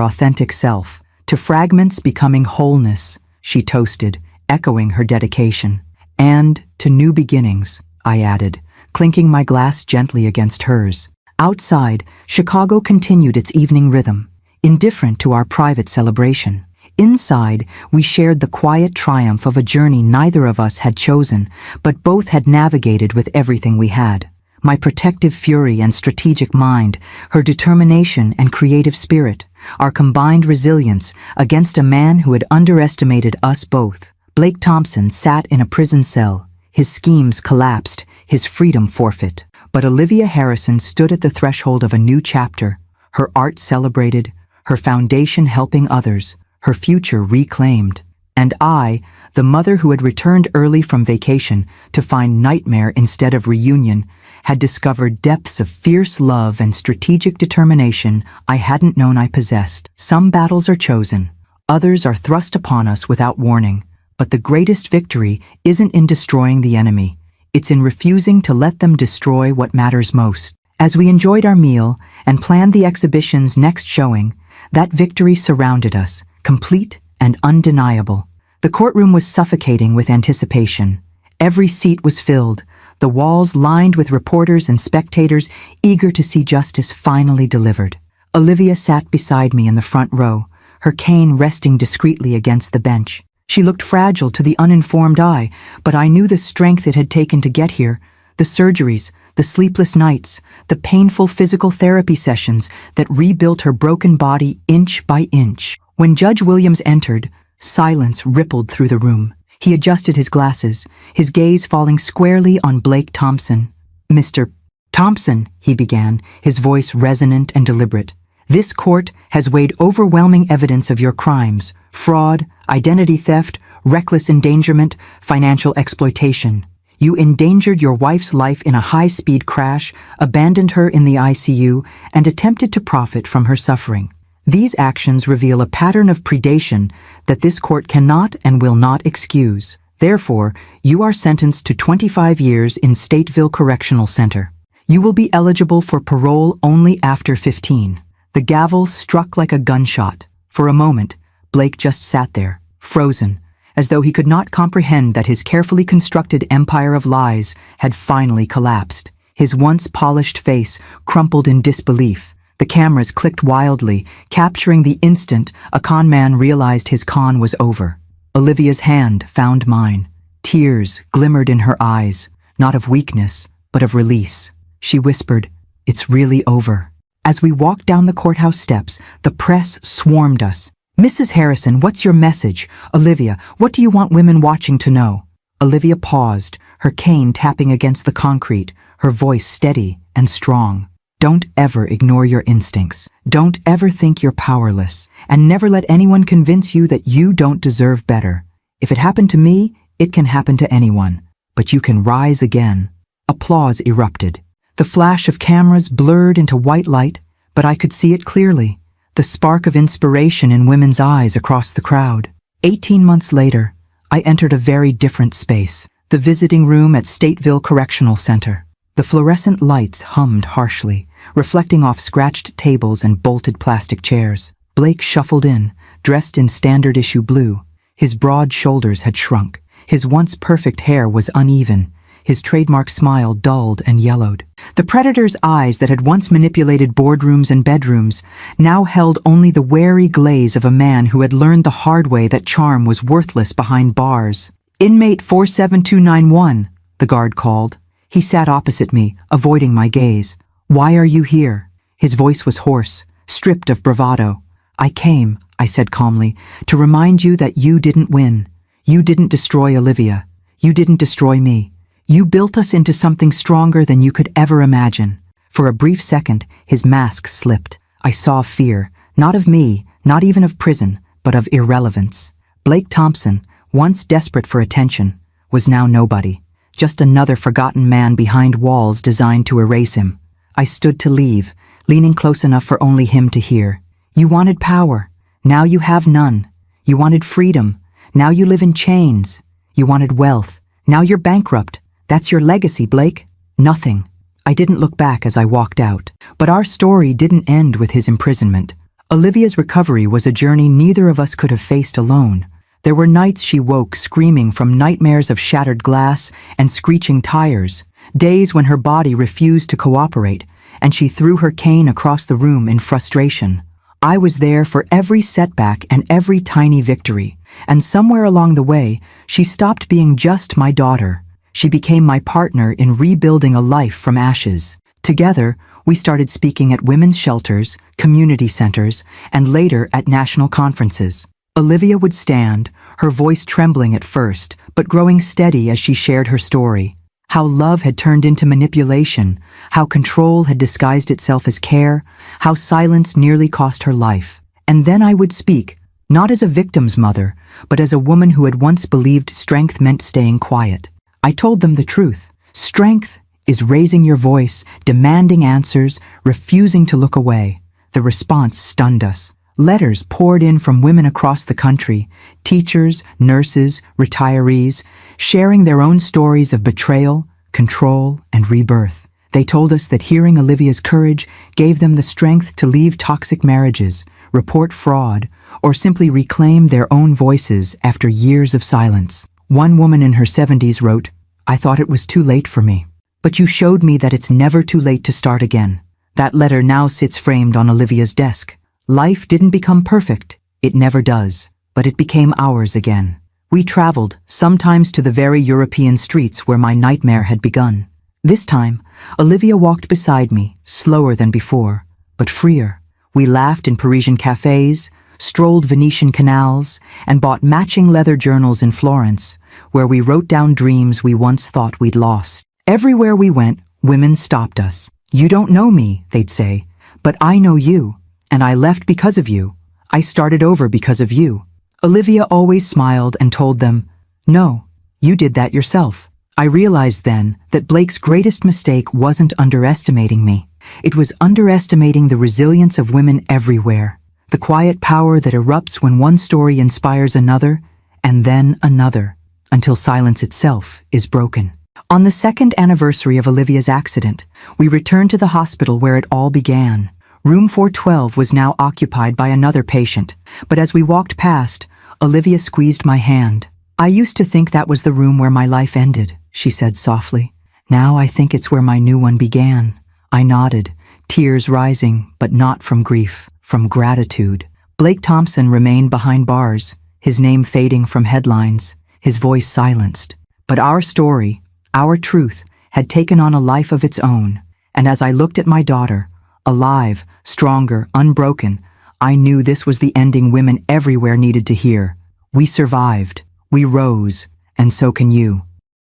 Speaker 1: authentic self. "To fragments becoming wholeness," she toasted, echoing her dedication. "And to new beginnings," I added, clinking my glass gently against hers. Outside, Chicago continued its evening rhythm, indifferent to our private celebration. Inside, we shared the quiet triumph of a journey neither of us had chosen, but both had navigated with everything we had. My protective fury and strategic mind, her determination and creative spirit, our combined resilience against a man who had underestimated us both. Blake Thompson sat in a prison cell, his schemes collapsed, his freedom forfeit. But Olivia Harrison stood at the threshold of a new chapter, her art celebrated, her foundation helping others, her future reclaimed. And I, the mother who had returned early from vacation to find nightmare instead of reunion, had discovered depths of fierce love and strategic determination I hadn't known I possessed. Some battles are chosen, others are thrust upon us without warning. But the greatest victory isn't in destroying the enemy. It's in refusing to let them destroy what matters most. As we enjoyed our meal and planned the exhibition's next showing, that victory surrounded us, complete and undeniable. The courtroom was suffocating with anticipation. Every seat was filled, the walls lined with reporters and spectators eager to see justice finally delivered. Olivia sat beside me in the front row, her cane resting discreetly against the bench. She looked fragile to the uninformed eye, but I knew the strength it had taken to get here, the surgeries, the sleepless nights, the painful physical therapy sessions that rebuilt her broken body inch by inch. When Judge Williams entered, silence rippled through the room. He adjusted his glasses, his gaze falling squarely on Blake Thompson. "Mr. Thompson," he began, his voice resonant and deliberate, "this court has weighed overwhelming evidence of your crimes: fraud, identity theft, reckless endangerment, financial exploitation. You endangered your wife's life in a high-speed crash, abandoned her in the ICU, and attempted to profit from her suffering. These actions reveal a pattern of predation that this court cannot and will not excuse. Therefore, you are sentenced to 25 years in Stateville Correctional Center. You will be eligible for parole only after 15. The gavel struck like a gunshot. For a moment, Blake just sat there, frozen, as though he could not comprehend that his carefully constructed empire of lies had finally collapsed. His once polished face crumpled in disbelief. The cameras clicked wildly, capturing the instant a con man realized his con was over. Olivia's hand found mine. Tears glimmered in her eyes, not of weakness, but of release. She whispered, "It's really over." As we walked down the courthouse steps, the press swarmed us. "Mrs. Harrison, what's your message? Olivia, what do you want women watching to know?" Olivia paused, her cane tapping against the concrete, her voice steady and strong. "Don't ever ignore your instincts. Don't ever think you're powerless. And never let anyone convince you that you don't deserve better. If it happened to me, it can happen to anyone. But you can rise again." Applause erupted. The flash of cameras blurred into white light, but I could see it clearly, the spark of inspiration in women's eyes across the crowd. 18 months later, I entered a very different space, the visiting room at Stateville Correctional Center. The fluorescent lights hummed harshly, reflecting off scratched tables and bolted plastic chairs. Blake shuffled in, dressed in standard issue blue. His broad shoulders had shrunk. His once perfect hair was uneven. His trademark smile dulled and yellowed. The predator's eyes that had once manipulated boardrooms and bedrooms now held only the wary glaze of a man who had learned the hard way that charm was worthless behind bars. "Inmate 47291, the guard called. He sat opposite me, avoiding my gaze. "Why are you here?" His voice was hoarse, stripped of bravado. "I came," I said calmly, "to remind you that you didn't win. You didn't destroy Olivia. You didn't destroy me. You built us into something stronger than you could ever imagine." For a brief second, his mask slipped. I saw fear, not of me, not even of prison, but of irrelevance. Blake Thompson, once desperate for attention, was now nobody. Just another forgotten man behind walls designed to erase him. I stood to leave, leaning close enough for only him to hear. "You wanted power. Now you have none. You wanted freedom. Now you live in chains. You wanted wealth. Now you're bankrupt. That's your legacy, Blake." Nothing. I didn't look back as I walked out. But our story didn't end with his imprisonment. Olivia's recovery was a journey neither of us could have faced alone. There were nights she woke screaming from nightmares of shattered glass and screeching tires, days when her body refused to cooperate, and she threw her cane across the room in frustration. I was there for every setback and every tiny victory, and somewhere along the way, she stopped being just my daughter. She became my partner in rebuilding a life from ashes. Together, we started speaking at women's shelters, community centers, and later at national conferences. Olivia would stand, her voice trembling at first, but growing steady as she shared her story. How love had turned into manipulation, how control had disguised itself as care, how silence nearly cost her life. And then I would speak, not as a victim's mother, but as a woman who had once believed strength meant staying quiet. I told them the truth. Strength is raising your voice, demanding answers, refusing to look away. The response stunned us. Letters poured in from women across the country, teachers, nurses, retirees, sharing their own stories of betrayal, control, and rebirth. They told us that hearing Olivia's courage gave them the strength to leave toxic marriages, report fraud, or simply reclaim their own voices after years of silence. One woman in her 70s wrote, I thought it was too late for me. But you showed me that it's never too late to start again. That letter now sits framed on Olivia's desk. Life didn't become perfect. It never does. But it became ours again. We traveled, sometimes to the very European streets where my nightmare had begun. This time, Olivia walked beside me, slower than before, but freer. We laughed in Parisian cafes, strolled Venetian canals, and bought matching leather journals in Florence, where we wrote down dreams we once thought we'd lost. Everywhere we went, women stopped us. "You don't know me," they'd say, "but I know you, and I left because of you. I started over because of you." Olivia always smiled and told them, "No, you did that yourself." I realized then that Blake's greatest mistake wasn't underestimating me. It was underestimating the resilience of women everywhere, the quiet power that erupts when one story inspires another, and then another, until silence itself is broken. On the second anniversary of Olivia's accident, we returned to the hospital where it all began. Room 412 was now occupied by another patient, but as we walked past, Olivia squeezed my hand. "I used to think that was the room where my life ended," she said softly. "Now I think it's where my new one began." I nodded, tears rising, but not from grief, from gratitude. Blake Thompson remained behind bars, his name fading from headlines, his voice silenced. But our story, our truth, had taken on a life of its own, and as I looked at my daughter, alive, stronger, unbroken, I knew this was the ending women everywhere needed to hear. We survived, we rose, and so can you.